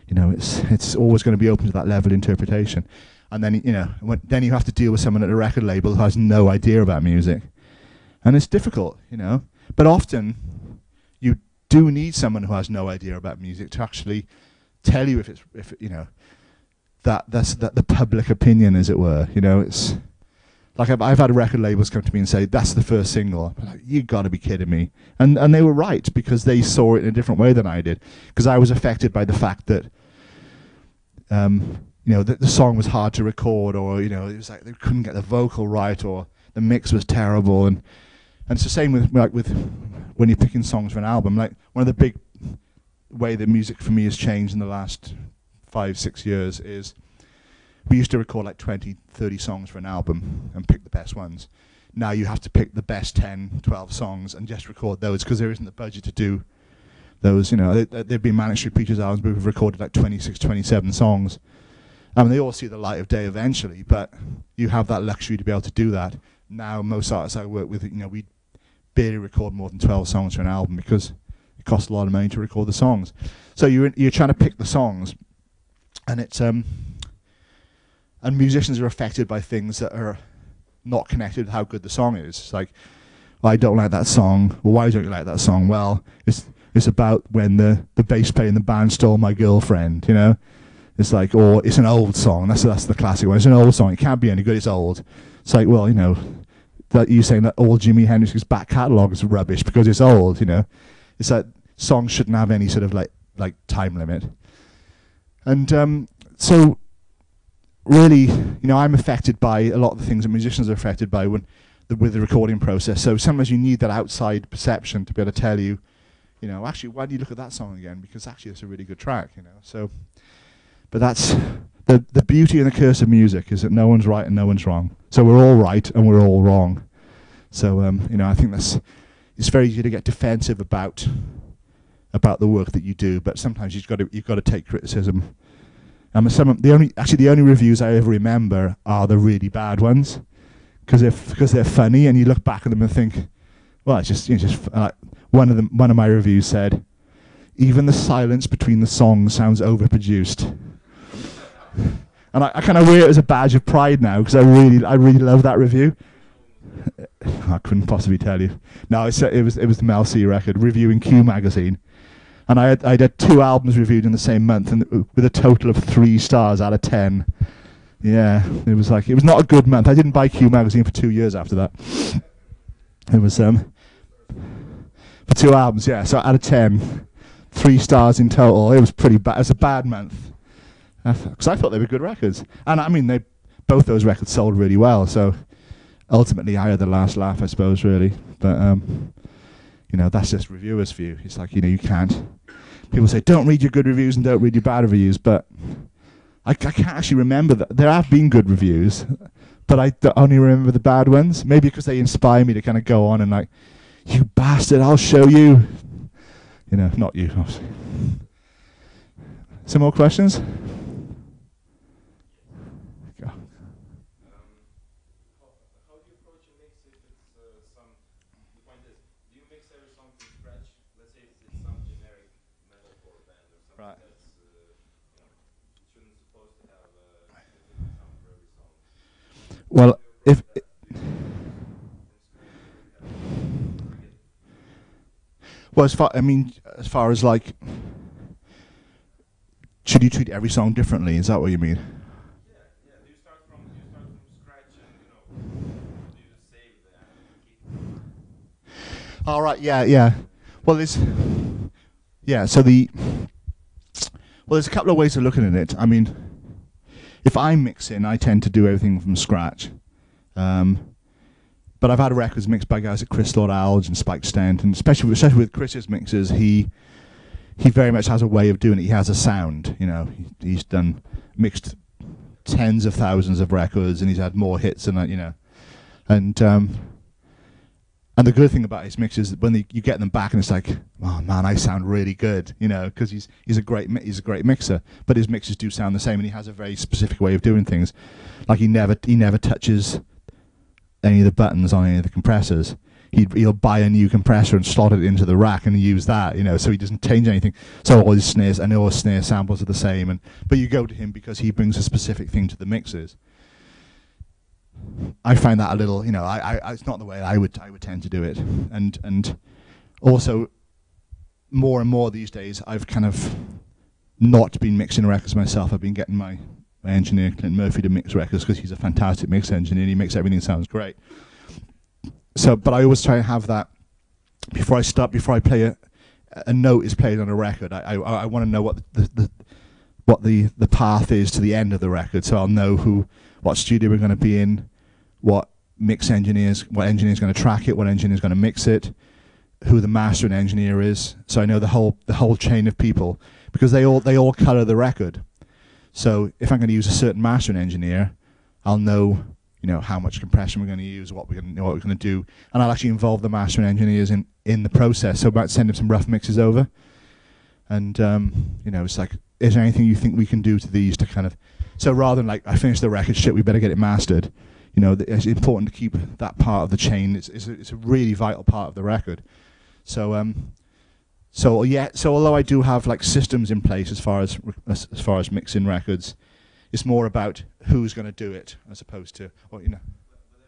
it's always going to be open to that level of interpretation. And then then you have to deal with someone at a record label who has no idea about music, and it's difficult, But often you do need someone who has no idea about music to actually tell you if that's the public opinion, as it were. It's like I've had record labels come to me and say, that's the first single. I'm like, you got to be kidding me. And they were right, because they saw it in a different way than I did. Because I was affected by the fact that you know, the song was hard to record, or, you know, it was like they couldn't get the vocal right, or the mix was terrible. And it's the same with, like, with when you're picking songs for an album. Like, one of the big way that music for me has changed in the last 5-6 years is we used to record like 20, 30 songs for an album and pick the best ones. Now you have to pick the best 10, 12 songs and just record those, because there isn't the budget to do those. You know, there've been Manic Street Preachers albums where we've recorded like 26, 27 songs. I mean, they all see the light of day eventually, but you have that luxury to be able to do that. Now, most artists I work with, you know, we barely record more than 12 songs for an album because it costs a lot of money to record the songs. So you're trying to pick the songs, and it's and musicians are affected by things that are not connected with how good the song is. It's like, well, I don't like that song. Well, why don't you like that song? Well, it's about when the bass player in the band stole my girlfriend, you know? It's like, or it's an old song. That's the classic one. It's an old song. It can't be any good. It's old. It's like, well, you know, that you saying that all Jimi Hendrix's back catalogue is rubbish because it's old, you know? It's like songs shouldn't have any sort of like time limit. And so really, you know, I'm affected by a lot of the things that musicians are affected by with the recording process. So sometimes you need that outside perception to be able to tell you, you know, actually, why do you look at that song again? Because actually it's a really good track, you know. So, but that's the beauty and the curse of music, is that no one's right and no one's wrong. So we're all right and we're all wrong. So you know, I think it's very easy to get defensive about the work that you do, but sometimes you've got to take criticism. The only reviews I ever remember are the really bad ones, because they're funny and you look back at them and think, well, it's just one of my reviews said, even the silence between the songs sounds overproduced. And I kind of wear it as a badge of pride now, because I really love that review. I couldn't possibly tell you. No, it was the Mel C record, reviewing Q magazine. And I had 2 albums reviewed in the same month, and with a total of 3 stars out of 10. Yeah, it was not a good month. I didn't buy Q magazine for 2 years after that. It was for 2 albums, yeah. So out of 10, 3 stars in total. It was pretty bad. It was a bad month, because I thought they were good records, and I mean both those records sold really well. So ultimately, I had the last laugh, I suppose, really. But you know, that's just reviewers' view. It's like, you know, you can't. People say, don't read your good reviews and don't read your bad reviews, but I can't actually remember that. There have been good reviews, but I only remember the bad ones. Maybe because they inspire me to kind of go on and like, you bastard, I'll show you. You know, not you, obviously. Some more questions? Go. How do you approach a mix if it's the point is, do you mix every song from scratch? Let's say it's some generic metalcore band or something, right, that's, you know, it shouldn't supposed to have a different sound for every song. Well, as far as like, should you treat every song differently? Is that what you mean? Yeah. Do you start from scratch, and you know, do you save that and keep? All right. Yeah. Well, there's a couple of ways of looking at it. I mean, if I'm mixing, I tend to do everything from scratch. But I've had records mixed by guys like Chris Lord Alge and Spike Stent, and especially with Chris's mixes, he very much has a way of doing it. He has a sound, you know. He's mixed tens of thousands of records, and he's had more hits than that, you know. And the good thing about his mixes is when you get them back, and it's like, oh man, I sound really good, you know, because he's a great mixer. But his mixes do sound the same, and he has a very specific way of doing things. Like he never touches any of the buttons on any of the compressors. He'll buy a new compressor and slot it into the rack and use that, you know, so he doesn't change anything. So all his snares and all his snare samples are the same, but you go to him because he brings a specific thing to the mixes. I find that a little, you know, it's not the way I would tend to do it, and also more and more these days I've kind of not been mixing records myself. I've been getting my engineer Clint Murphy to mix records because he's a fantastic mix engineer and he makes everything sounds great. So, but I always try and have that before I play a note is played on a record. I want to know what what the path is to the end of the record. So I'll know what studio we're going to be in, what engineer's going to track it, what engineer's going to mix it, who the mastering engineer is. So I know the whole chain of people, because they all colour the record. So if I'm going to use a certain mastering engineer, I'll know, how much compression we're going to use, what we're going to do, and I'll actually involve the mastering engineers in the process. So I might send them some rough mixes over, and it's like, is there anything you think we can do to these to kind of, so rather than like, I finished the record, shit, we better get it mastered. It's important to keep that part of the chain. It's a really vital part of the record. So although I do have like systems in place as far as mixing records, it's more about who's going to do it as opposed to what. But I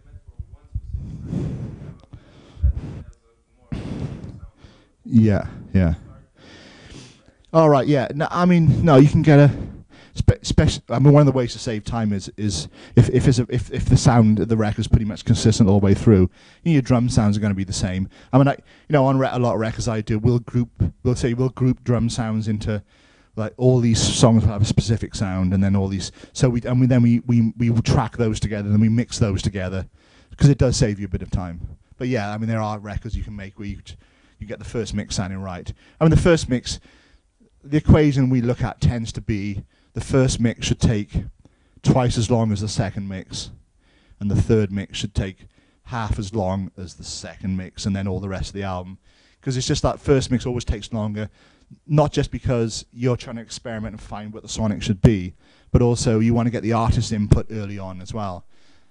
meant for one specific that has a more sound. Yeah. All right. Yeah. No, I mean, no. You can get a. One of the ways to save time is if the sound of the record is pretty much consistent all the way through, your drum sounds are going to be the same. I mean, on a lot of records I do, we'll group drum sounds into, like, all these songs will have a specific sound, and then all these. So we track those together, and we mix those together, because it does save you a bit of time. But yeah, I mean, there are records you can make where you get the first mix sounding right. I mean, the first mix, the equation we look at tends to be, the first mix should take twice as long as the second mix, and the third mix should take half as long as the second mix, and then all the rest of the album. Because it's just that first mix always takes longer, not just because you're trying to experiment and find what the sonic should be, but also you want to get the artist's input early on as well.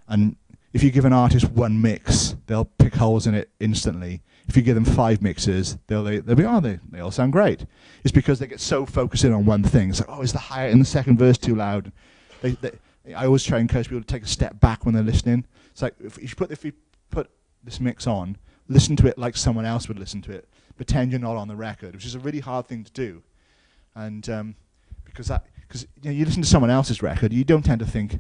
And if you give an artist one mix, they'll pick holes in it instantly. If you give them 5 mixes, they'll be, they all sound great. It's because they get so focused in on one thing. It's like, oh, is the hi-hat in the second verse too loud? I always try and encourage people to take a step back when they're listening. It's like, if you put this mix on, listen to it like someone else would listen to it. Pretend you're not on the record, which is a really hard thing to do. And because you listen to someone else's record, you don't tend to think,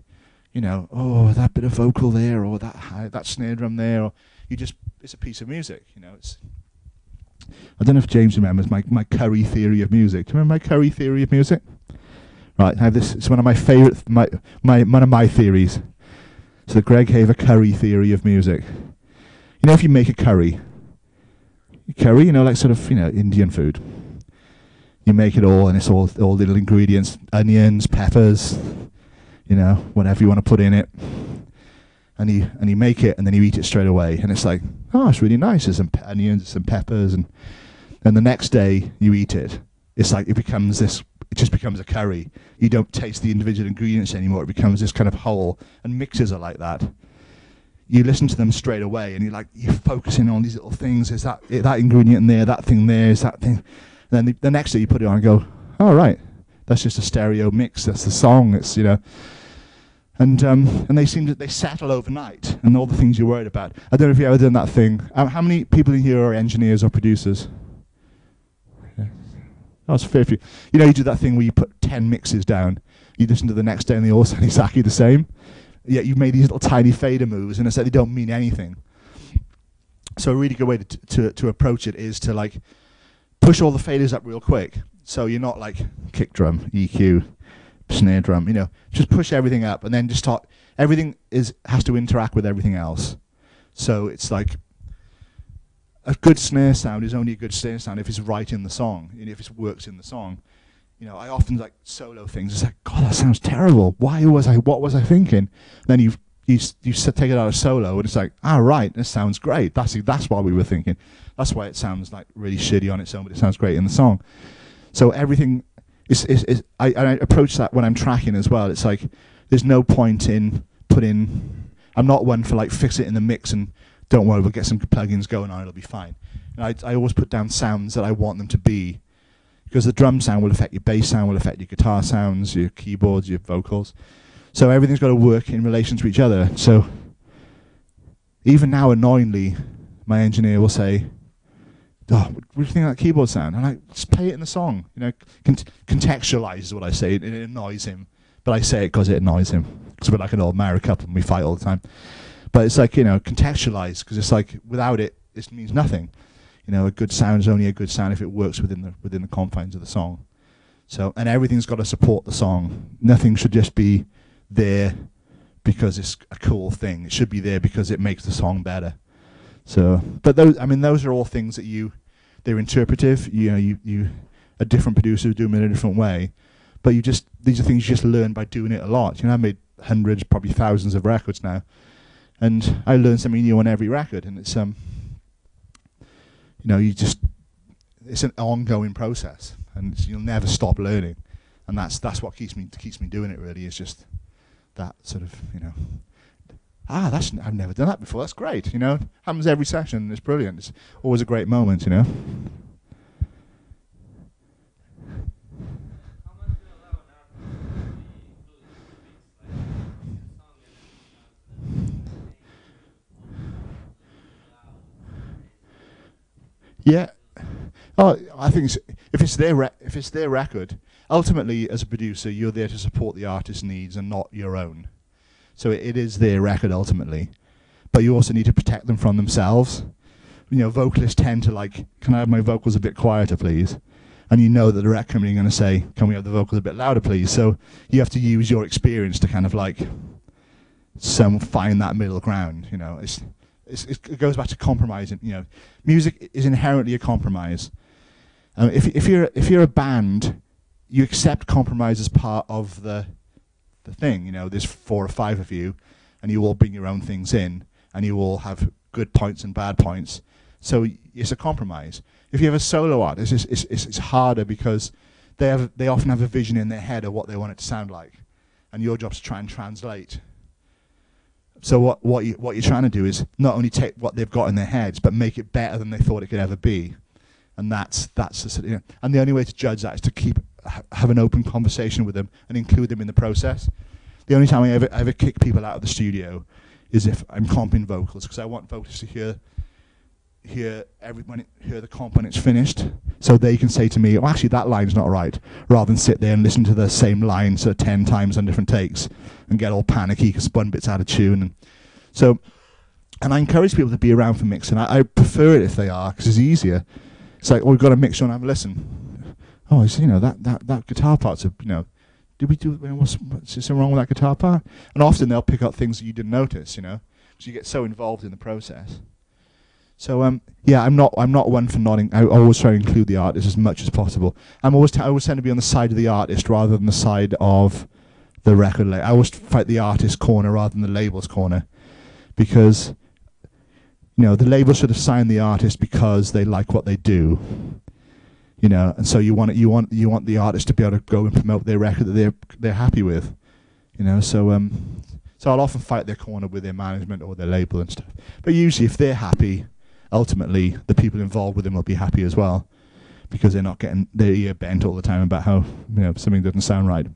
oh, that bit of vocal there, or that snare drum there, or it's a piece of music, I don't know if James remembers my Curry theory of music. Do you remember my Curry theory of music? Right, I have this. It's one of my favourite, one of my theories. So the Greg Haver Curry theory of music. If you make a curry, like sort of, Indian food. You make it all, and it's all little ingredients, onions, peppers, whatever you want to put in it. And you make it, and then you eat it straight away, and it's like, oh, it's really nice. There's some onions, some peppers, and the next day you eat it. It's like it just becomes a curry. You don't taste the individual ingredients anymore. It becomes this kind of whole, and mixes are like that. You listen to them straight away, and you're focusing on these little things. Is that ingredient in there? That thing there? Is that thing? And then the next day you put it on and go, oh, right, that's just a stereo mix. That's the song. It's And they settle overnight, and all the things you're worried about. I don't know if you've ever done that thing. How many people in here are engineers or producers? Yeah. Oh, it's a fair few. You do that thing where you put 10 mixes down, you listen to the next day, and they all sound exactly the same. Yet you've made these little tiny fader moves, and it's like they don't mean anything. So a really good way to approach it is to push all the faders up real quick. So you're not like kick drum, EQ, snare drum, just push everything up, and then just start. Everything has to interact with everything else. So it's like a good snare sound is only a good snare sound if it's right in the song, and if it works in the song. I often solo things. It's like, God, that sounds terrible. What was I thinking? Then you take it out of solo, and it's like, right, this sounds great. That's what we were thinking. That's why it sounds like really shitty on its own, but it sounds great in the song. So everything. I approach that when I'm tracking as well. It's like, there's no point in I'm not one for fix it in the mix and don't worry, we'll get some plugins going on, it'll be fine. And I always put down sounds that I want them to be, because the drum sound will affect your bass sound, will affect your guitar sounds, your keyboards, your vocals. So everything's got to work in relation to each other. So even now, annoyingly, my engineer will say, oh, what do you think of that keyboard sound? And just play it in the song. Contextualize is what I say. It annoys him. But I say it because it annoys him. Because we're like an old married couple and we fight all the time. But it's like, contextualize, because it's like, without it, this means nothing. A good sound is only a good sound if it works within the confines of the song. So, and everything's got to support the song. Nothing should just be there because it's a cool thing. It should be there because it makes the song better. So, but those, I mean, those are all things that they're interpretive. You a different producer do them in a different way. But these are things you just learn by doing it a lot. I made hundreds, probably thousands of records now, and I learn something new on every record. And it's it's an ongoing process, and you'll never stop learning. And that's what keeps me doing it. Really, is just that sort of I've never done that before. That's great. Happens every session. It's brilliant. It's always a great moment. Yeah. Oh, I think if it's their record, ultimately as a producer, you're there to support the artist's needs and not your own. So it is their record ultimately, but you also need to protect them from themselves. Vocalists tend to can I have my vocals a bit quieter, please? And that the rec company are going to say, can we have the vocals a bit louder, please? So you have to use your experience to kind of find that middle ground. It goes back to compromising. Music is inherently a compromise. If you're a band, you accept compromise as part of the thing. There's 4 or 5 of you, and you all bring your own things in, and you all have good points and bad points. So it's a compromise. If you have a solo artist, it's harder because they often have a vision in their head of what they want it to sound like, and your job's to try and translate. So what you're trying to do is not only take what they've got in their heads, but make it better than they thought it could ever be. And that's and the only way to judge that is to have an open conversation with them and include them in the process. The only time I ever kick people out of the studio is if I'm comping vocals, because I want vocals to hear the comp when it's finished, so they can say to me, "Well, actually, that line's not right," rather than sit there and listen to the same line 10 times on different takes and get all panicky because one bit's out of tune. And I encourage people to be around for mixing. I prefer it if they are, because it's easier. It's like, we've got a mix on, have a listen. Oh, that guitar part's did we do? What's something wrong with that guitar part? And often they'll pick up things that you didn't notice, because you get so involved in the process. So I'm not one for nodding. I always try to include the artist as much as possible. I always tend to be on the side of the artist rather than the side of the record label. I always fight the artist's corner rather than the label's corner, because the label should have signed the artist because they like what they do. And so you want the artist to be able to go and promote their record that they're happy with. So I'll often fight their corner with their management or their label and stuff. But usually, if they're happy, ultimately the people involved with them will be happy as well, because they're not getting their ear bent all the time about how something doesn't sound right.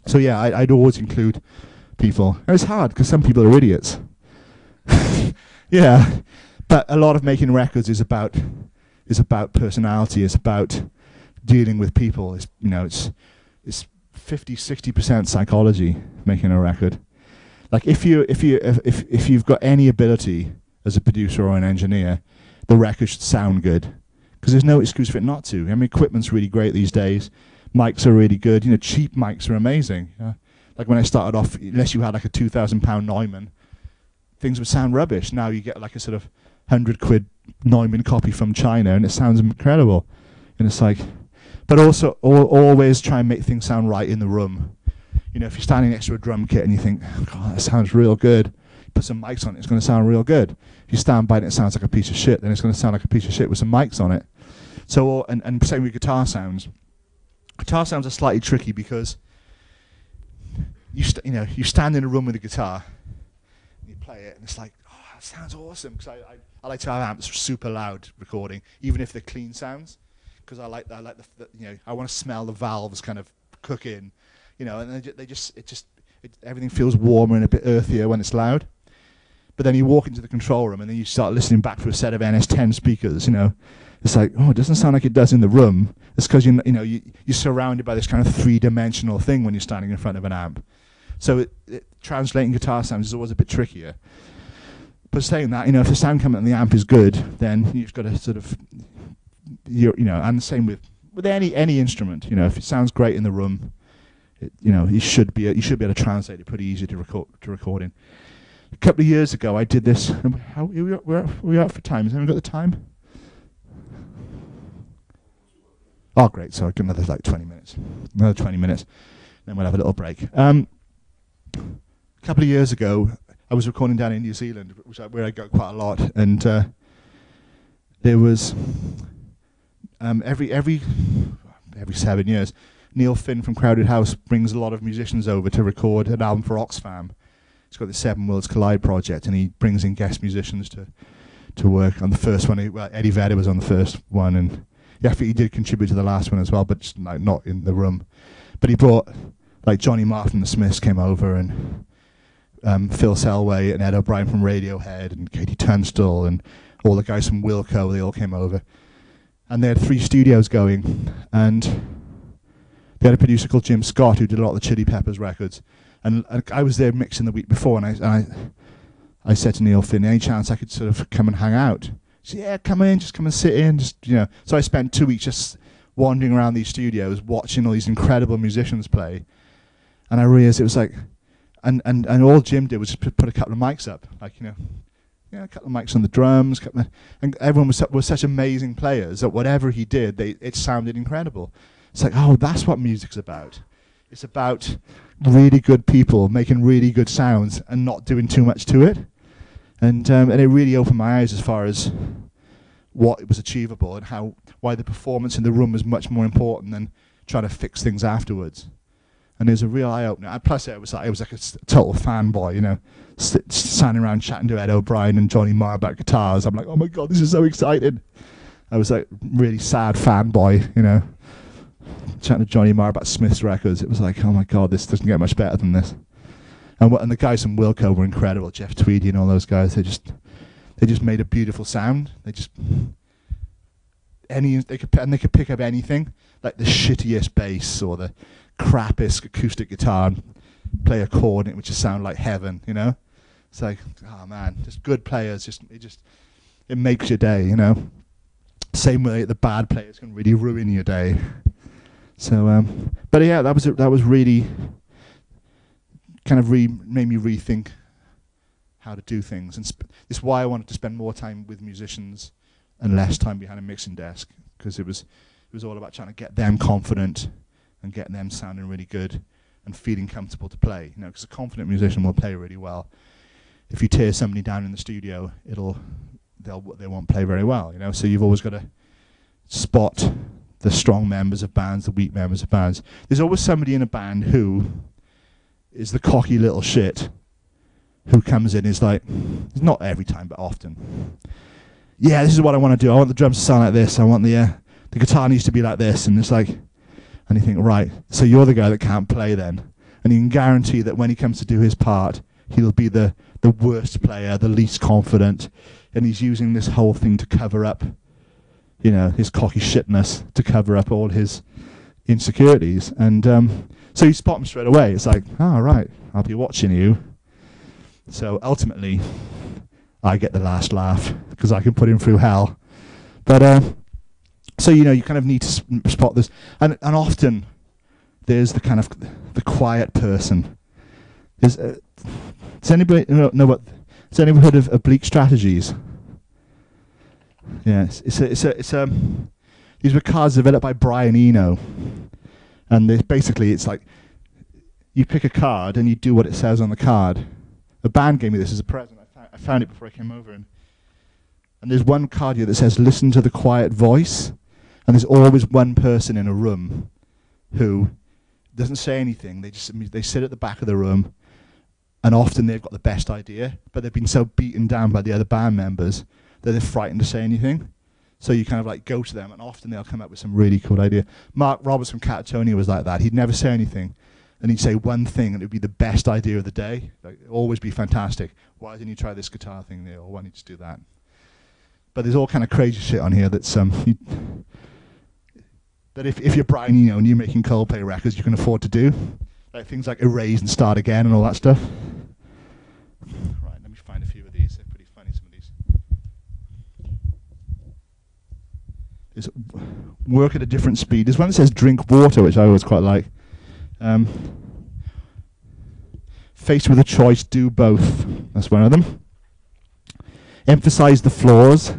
So yeah, I'd always include people. And it's hard because some people are idiots. Yeah, but a lot of making records is about personality. It's about dealing with people. It's 50-60% psychology making a record. Like if you've got any ability as a producer or an engineer, the record should sound good, because there's no excuse for it not to. I mean, equipment's really great these days. Mics are really good. Cheap mics are amazing. Like when I started off, unless you had like a £2,000 Neumann, things would sound rubbish. Now you get like a sort of £100 Neumann copy from China, and it sounds incredible. And it's like, but also always try and make things sound right in the room. If you're standing next to a drum kit and you think, oh, God, that sounds real good, put some mics on it, it's going to sound real good. If you stand by it and it sounds like a piece of shit, then it's going to sound like a piece of shit with some mics on it. So, and same with guitar sounds. Guitar sounds are slightly tricky because you stand in a room with a guitar, and you play it, and it's like, oh, that sounds awesome. Because I like to have amps super loud recording, even if they're clean sounds, because I like I want to smell the valves kind of cook in, and everything feels warmer and a bit earthier when it's loud. But then you walk into the control room and then you start listening back to a set of NS10 speakers. It's like, oh, it doesn't sound like it does in the room. It's because you're surrounded by this kind of 3-dimensional thing when you're standing in front of an amp. So translating guitar sounds is always a bit trickier. But saying that, if the sound coming on the amp is good, then you've got to sort of, and the same with with any instrument, you know, if it sounds great in the room, you know, you should be able to translate it pretty easy to record in. A couple of years ago, I did this. How we're out for time. Has anyone got the time? Oh, great. So I've got another like 20 minutes. Another 20 minutes. Then we'll have a little break. A couple of years ago, I was recording down in New Zealand, where I go quite a lot, and there was every 7 years, Neil Finn from Crowded House brings a lot of musicians over to record an album for Oxfam. He's got the Seven Worlds Collide project, and he brings in guest musicians to work on the first one. Eddie Vedder was on the first one, and I think he did contribute to the last one as well, but just, like, not in the room. But he brought, like, Johnny Marr from the Smiths came over, and Phil Selway and Ed O'Brien from Radiohead, and Katie Tunstall, and all the guys from Wilco. They all came over, and they had 3 studios going, and they had a producer called Jim Scott who did a lot of the Chili Peppers records. And I was there mixing the week before, and I said to Neil Finn, any chance I could sort of come and hang out? He said, yeah, come in, just come and sit in, just, you know. So I spent 2 weeks just wandering around these studios, watching all these incredible musicians play, and I realized it was like, and all Jim did was just put a couple of mics up, like, you know, a couple of mics on the drums, and everyone was such amazing players that whatever he did, it sounded incredible. It's like, oh, that's what music's about. It's about really good people making really good sounds and not doing too much to it. And it really opened my eyes as far as what was achievable and why the performance in the room was much more important than trying to fix things afterwards. And it was a real eye-opener. And plus, I was like a total fanboy, you know, standing around chatting to Ed O'Brien and Johnny Marr about guitars. I'm like, oh my God, this is so exciting. I was like really sad fanboy, you know, chatting to Johnny Marr about Smith's records. It was like, oh my God, this doesn't get much better than this. And the guys from Wilco were incredible. Jeff Tweedy and all those guys. They just made a beautiful sound. They could pick up anything, like the shittiest bass or the crappiest acoustic guitar, and play a chord in it which just sound like heaven. You know, it's like, oh man, just good players. It makes your day. You know, same way the bad players can really ruin your day. So, but yeah, that was really kind of made me rethink how to do things, and it's why I wanted to spend more time with musicians and less time behind a mixing desk, because it was all about trying to get them confident and getting them sounding really good and feeling comfortable to play. You know, because a confident musician will play really well. If you tear somebody down in the studio, they won't play very well. You know, so you've always got to spot the strong members of bands, the weak members of bands. There's always somebody in a band who is the cocky little shit who comes in, is like, not every time, but often. Yeah, this is what I want to do. I want the drums to sound like this. I want the guitar needs to be like this. And it's like, and you think, right, so you're the guy that can't play then. And you can guarantee that when he comes to do his part, he'll be the worst player, the least confident. And he's using this whole thing to cover up, you know, his cocky shitness, to cover up all his insecurities. And so you spot him straight away. It's like, oh, right, I'll be watching you. So ultimately, I get the last laugh because I can put him through hell. But so, you know, you kind of need to spot this. And often there's the kind of the quiet person. Does anybody know what? Has anyone heard of Oblique Strategies? Yes, it's these were cards developed by Brian Eno, and it's like you pick a card and you do what it says on the card. A band gave me this as a present. I found it before I came over, and there's one card here that says "Listen to the quiet voice," and there's always one person in a room who doesn't say anything. They sit at the back of the room, and often they've got the best idea, but they've been so beaten down by the other band members that they're frightened to say anything. So you kind of like go to them, and often they'll come up with some really cool idea. Mark Roberts from Catatonia was like that. He'd never say anything, and he'd say one thing, and it would be the best idea of the day. Like, always be fantastic. Why didn't you try this guitar thing there? Or why didn't you just do that? But there's all kind of crazy shit on here that's that if you're Brian Eno and you're making Coldplay records, you can afford to do, like things like Erase and Start Again and all that stuff. Right, let me find a few of these. They're pretty funny, some of these. is work at a different speed. There's one that says drink water, which I always quite like. Faced with a choice, do both. That's one of them. Emphasize the flaws.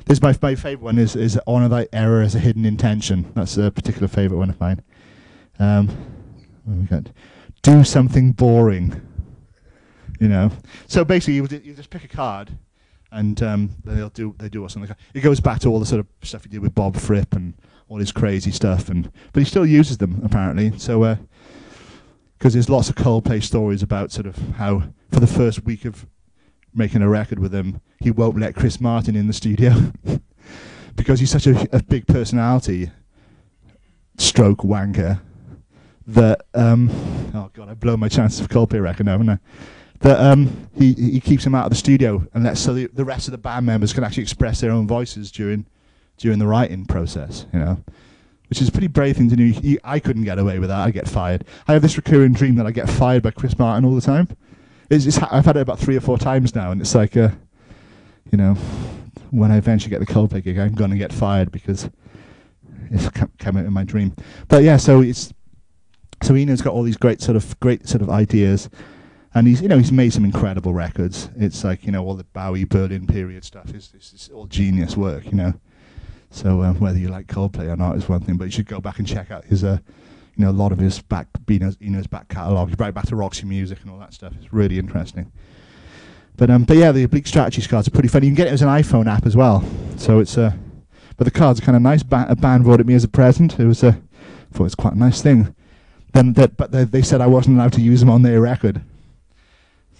This my favourite one is honor thy error as a hidden intention. That's a particular favourite one of mine. What have we got? Do something boring. You know. So basically, you just pick a card, and they do what's on the card. It goes back to all the sort of stuff he did with Bob Fripp and all his crazy stuff, but he still uses them apparently. So because there's lots of Coldplay stories about sort of how for the first week of making a record with him, he won't let Chris Martin in the studio because he's such a big personality, stroke wanker, that oh god, I've blown my chances of Coldplay record now, haven't I? That he keeps him out of the studio and lets so the rest of the band members can actually express their own voices during the writing process, you know, which is a pretty brave thing to do. I couldn't get away with that. I get fired. I have this recurring dream that I get fired by Chris Martin all the time. I've had it about 3 or 4 times now, and it's like, you know, when I eventually get the Coldplay gig, I'm going to get fired because it's come out in my dream. But yeah, so Eno's got all these great sort of ideas, and he's made some incredible records. It's like, you know, all the Bowie Berlin period stuff is all genius work, you know. So whether you like Coldplay or not is one thing, but you should go back and check out his you know, a lot of his Eno's back catalogue, right back to Roxy Music and all that stuff. It's really interesting. But yeah, the Oblique Strategies cards are pretty fun. You can get it as an iPhone app as well. So it's but the cards are kind of nice. A band bought it me as a present. It was thought it was quite a nice thing. But they said I wasn't allowed to use them on their record.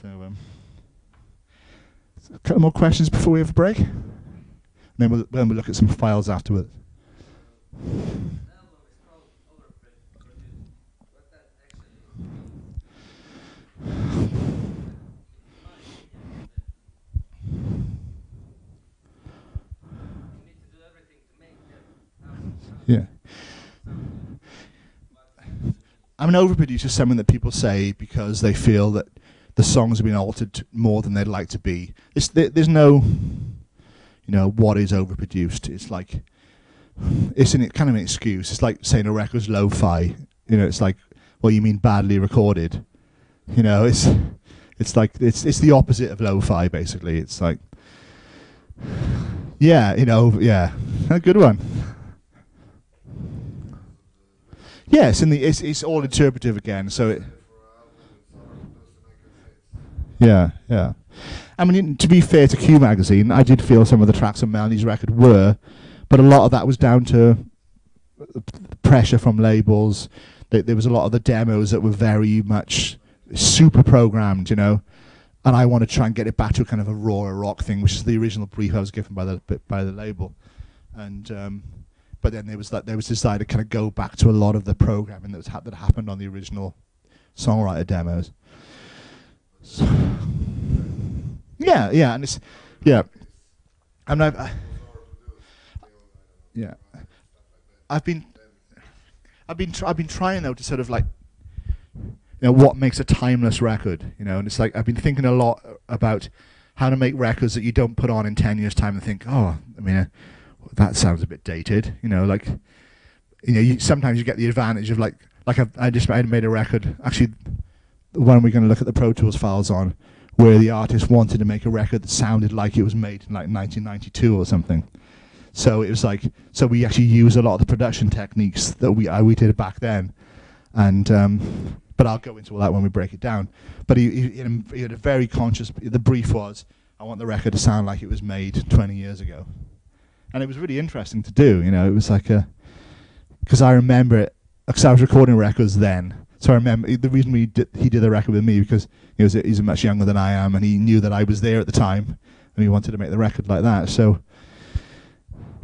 So a couple more questions before we have a break. And then we'll look at some files afterwards. Yeah. I'm an overproducer, something that people say because they feel that the songs have been altered more than they'd like to be. There's no, you know, what is overproduced. It's like, it's kind of an excuse. It's like saying a record's lo-fi. You know, it's like, well, you mean badly recorded. You know, it's like it's the opposite of lo-fi basically. It's like, yeah, you know, yeah, a good one. Yes, it's all interpretive again. So it. Yeah. I mean, to be fair to Q Magazine, I did feel some of the tracks on Melanie's record were, but a lot of that was down to pressure from labels. There was a lot of the demos that were very much super programmed, you know, and I want to try and get it back to a kind of a raw rock thing, which is the original brief I was given by the label, and but then there was decided to kind of go back to a lot of the programming that happened on the original songwriter demos. So, yeah, and it's and I've been trying though to sort of like, you know, what makes a timeless record, you know, and it's like I've been thinking a lot about how to make records that you don't put on in 10 years time and think, oh, I mean, that sounds a bit dated, you know, like, you know, sometimes you get the advantage of like I made a record, actually the one we're going to look at the Pro Tools files on, where the artist wanted to make a record that sounded like it was made in like 1992 or something. So it was like, so we actually used a lot of the production techniques that we did back then, and but I'll go into all that when we break it down. But he had a very conscious. The brief was, I want the record to sound like it was made 20 years ago, and it was really interesting to do. You know, it was like because I remember it, because I was recording records then. So I remember the reason he did the record with me because he's much younger than I am, and he knew that I was there at the time, and he wanted to make the record like that. So.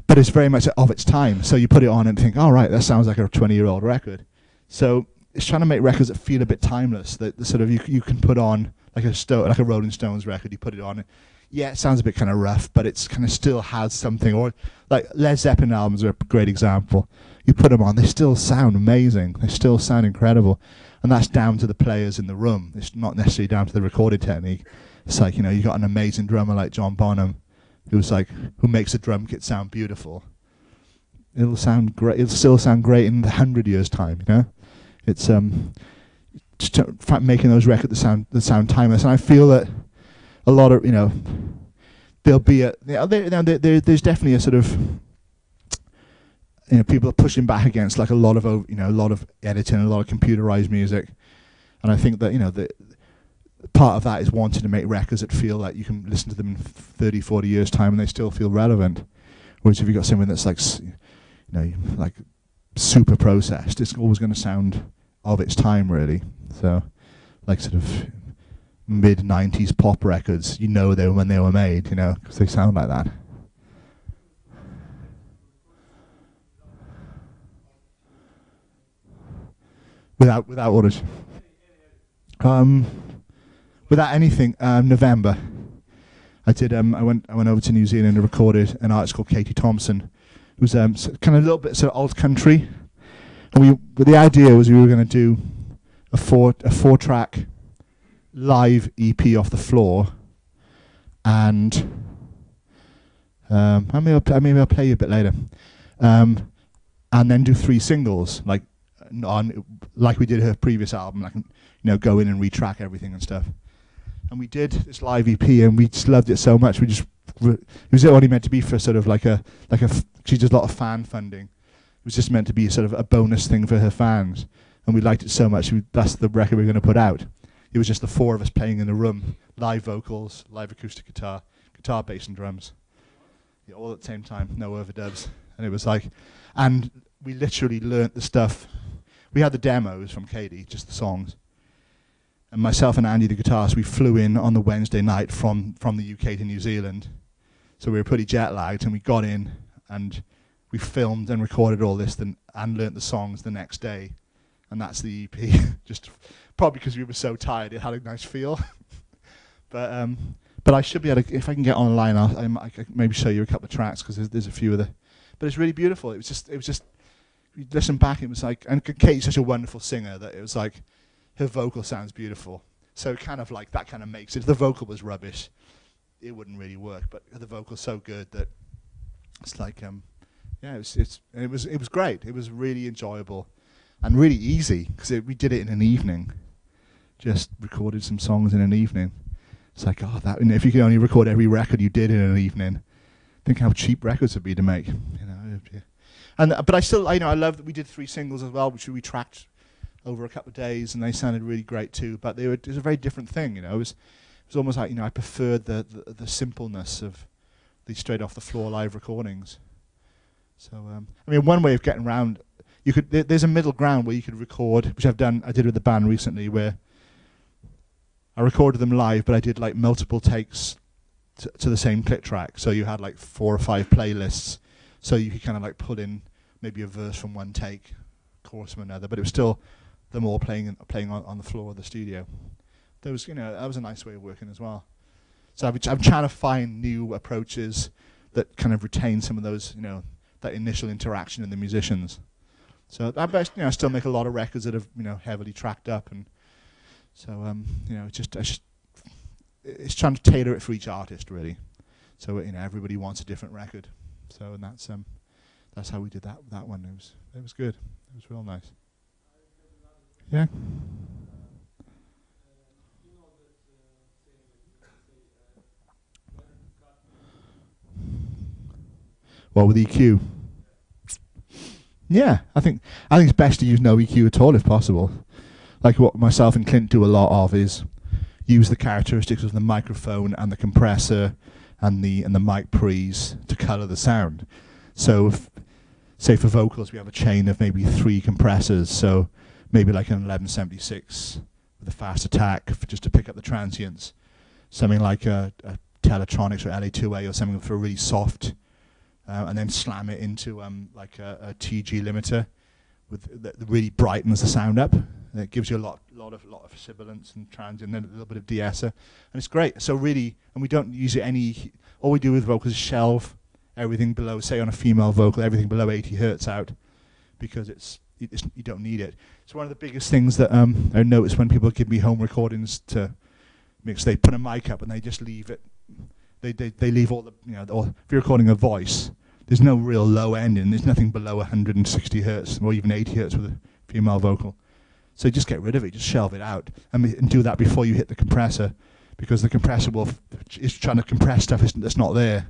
But it's very much of its time. So you put it on and think, oh, right, that sounds like a 20-year-old record. So it's trying to make records that feel a bit timeless, that the sort of you can put on like a Rolling Stones record, you put it on. Yeah, it sounds a bit kind of rough, but it's kind of still has something. Or like Led Zeppelin albums are a great example. You put them on, they still sound amazing. They still sound incredible. And that's down to the players in the room. It's not necessarily down to the recorded technique. It's like, you know, you've got an amazing drummer like John Bonham, who makes a drum kit sound beautiful. it'll sound great. It'll still sound great in 100 years' time. You know, it's just making those records that sound timeless. And I feel that a lot of there'll be there's definitely a sort of people are pushing back against like a lot of a lot of editing, a lot of computerized music, and I think that the part of that is wanting to make records that feel like you can listen to them in 30, 40 years time and they still feel relevant. Whereas if you've got something that's like like super processed, it's always going to sound of its time, really. So like sort of mid-90s pop records, they were when they were made, because they sound like that. Without orders. Without anything, November. I did. I went over to New Zealand and recorded an artist called Katie Thompson. It was kind of a little bit sort of alt country, and the idea was we were going to do a four-track live EP off the floor, and maybe I'll play you a bit later, and then do 3 singles like we did her previous album, like go in and retrack everything and stuff. And we did this live EP, and we just loved it so much. It was only meant to be for sort of she does a lot of fan funding. It was just meant to be sort of a bonus thing for her fans, and we liked it so much. That's the record we're going to put out. It was just the 4 of us playing in the room, live vocals, live acoustic guitar, bass and drums, all at the same time, no overdubs. And it was like, and we literally learnt the stuff. We had the demos from Katie, just the songs. And myself and Andy, the guitarist, we flew in on the Wednesday night from the UK to New Zealand. So we were pretty jet lagged, and we got in and we filmed and recorded all this and learnt the songs the next day. And that's the EP. Just probably because we were so tired, it had a nice feel. But I should be able to, if I can get online, I can maybe show you a couple of tracks, because there's a few of the. But it's really beautiful. It was just. You listen back, it was like, and Katie's such a wonderful singer that it was like, her vocal sounds beautiful. So kind of like that kind of makes it. If the vocal was rubbish, it wouldn't really work. But the vocal's so good that it's like, it was great. It was really enjoyable and really easy, because we did it in an evening. Just recorded some songs in an evening. It's like, if you could only record every record you did in an evening, think how cheap records would be to make. But I still, I love that we did 3 singles as well, which we tracked over a couple of days, and they sounded really great too. But it was a very different thing, It was almost like I preferred the simpleness of the straight off the floor live recordings. So one way of getting around, there's a middle ground where you could record, which I did with the band recently, where I recorded them live, but I did like multiple takes to the same click track. So you had like 4 or 5 playlists. So you could kind of like put in maybe a verse from one take, chorus from another, but it was still them all playing on the floor of the studio. That was a nice way of working as well. So I'm trying to find new approaches that kind of retain some of those, that initial interaction in the musicians. So I still make a lot of records that have heavily tracked up, and so it's trying to tailor it for each artist, really. So everybody wants a different record. So and that's how we did that one. It was good. It was real nice. Yeah. What with EQ? Yeah, I think it's best to use no EQ at all if possible. Like what myself and Clint do a lot of is use the characteristics of the microphone and the compressor and the mic pre's to colour the sound. So say for vocals we have a chain of maybe 3 compressors, so maybe like an 1176 with a fast attack just to pick up the transients, something like a Teletronics or LA2A or something for a really soft, and then slam it into like a TG limiter that really brightens the sound up. And it gives you a lot of sibilance and transient, and then a little bit of de-esser, and it's great. So really, and we don't use it all we do with vocals is shelve everything below, say on a female vocal, everything below 80 hertz out, because you don't need it. It's one of the biggest things that I notice when people give me home recordings to mix. They put a mic up and they just leave it. They leave all the or if you're recording a voice, there's no real low ending. There's nothing below 160 hertz or even 80 hertz with a female vocal. So just get rid of it, just shelve it out, and do that before you hit the compressor, because the compressor is trying to compress stuff that's not there.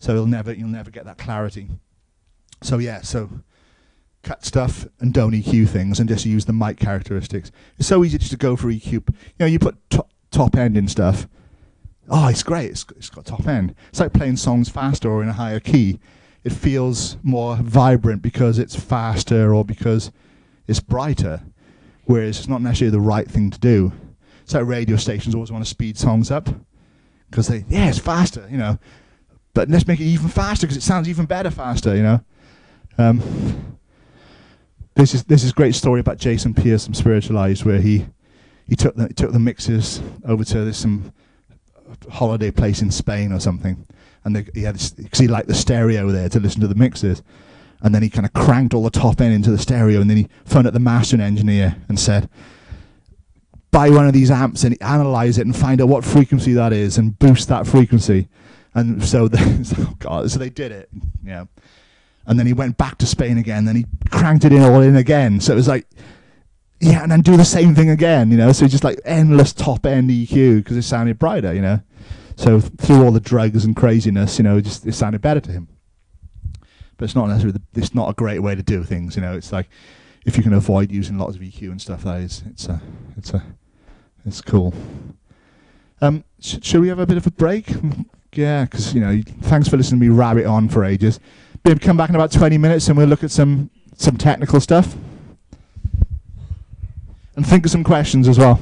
So you'll never get that clarity. So yeah, so cut stuff and don't EQ things, and just use the mic characteristics. It's so easy just to go for EQ. You know, you put top end in stuff. Oh, it's great. It's got top end. It's like playing songs faster or in a higher key. It feels more vibrant because it's faster or because it's brighter. Whereas it's not necessarily the right thing to do. It's like radio stations always want to speed songs up because it's faster, you know. But let's make it even faster because it sounds even better faster, you know. This is a great story about Jason Pierce from Spiritualized, where he took the mixes over to some holiday place in Spain or something, and he had because he liked the stereo there to listen to the mixes. And then he kind of cranked all the top end into the stereo, and then he phoned up the mastering engineer and said, buy one of these amps and analyze it and find out what frequency that is and boost that frequency. And so, oh God, so they did it, yeah. And then he went back to Spain again, and he cranked it all in again. So it was like, yeah, and then do the same thing again, you know. So just like endless top end EQ because it sounded brighter, you know. So through all the drugs and craziness, you know, it sounded better to him. But it's not necessarily it's not a great way to do things, you know. It's like if you can avoid using lots of EQ and stuff, that is, it's cool. Should we have a bit of a break? Yeah, because you know, thanks for listening to me rabbit on for ages. Maybe come back in about 20 minutes and we'll look at some technical stuff and think of some questions as well.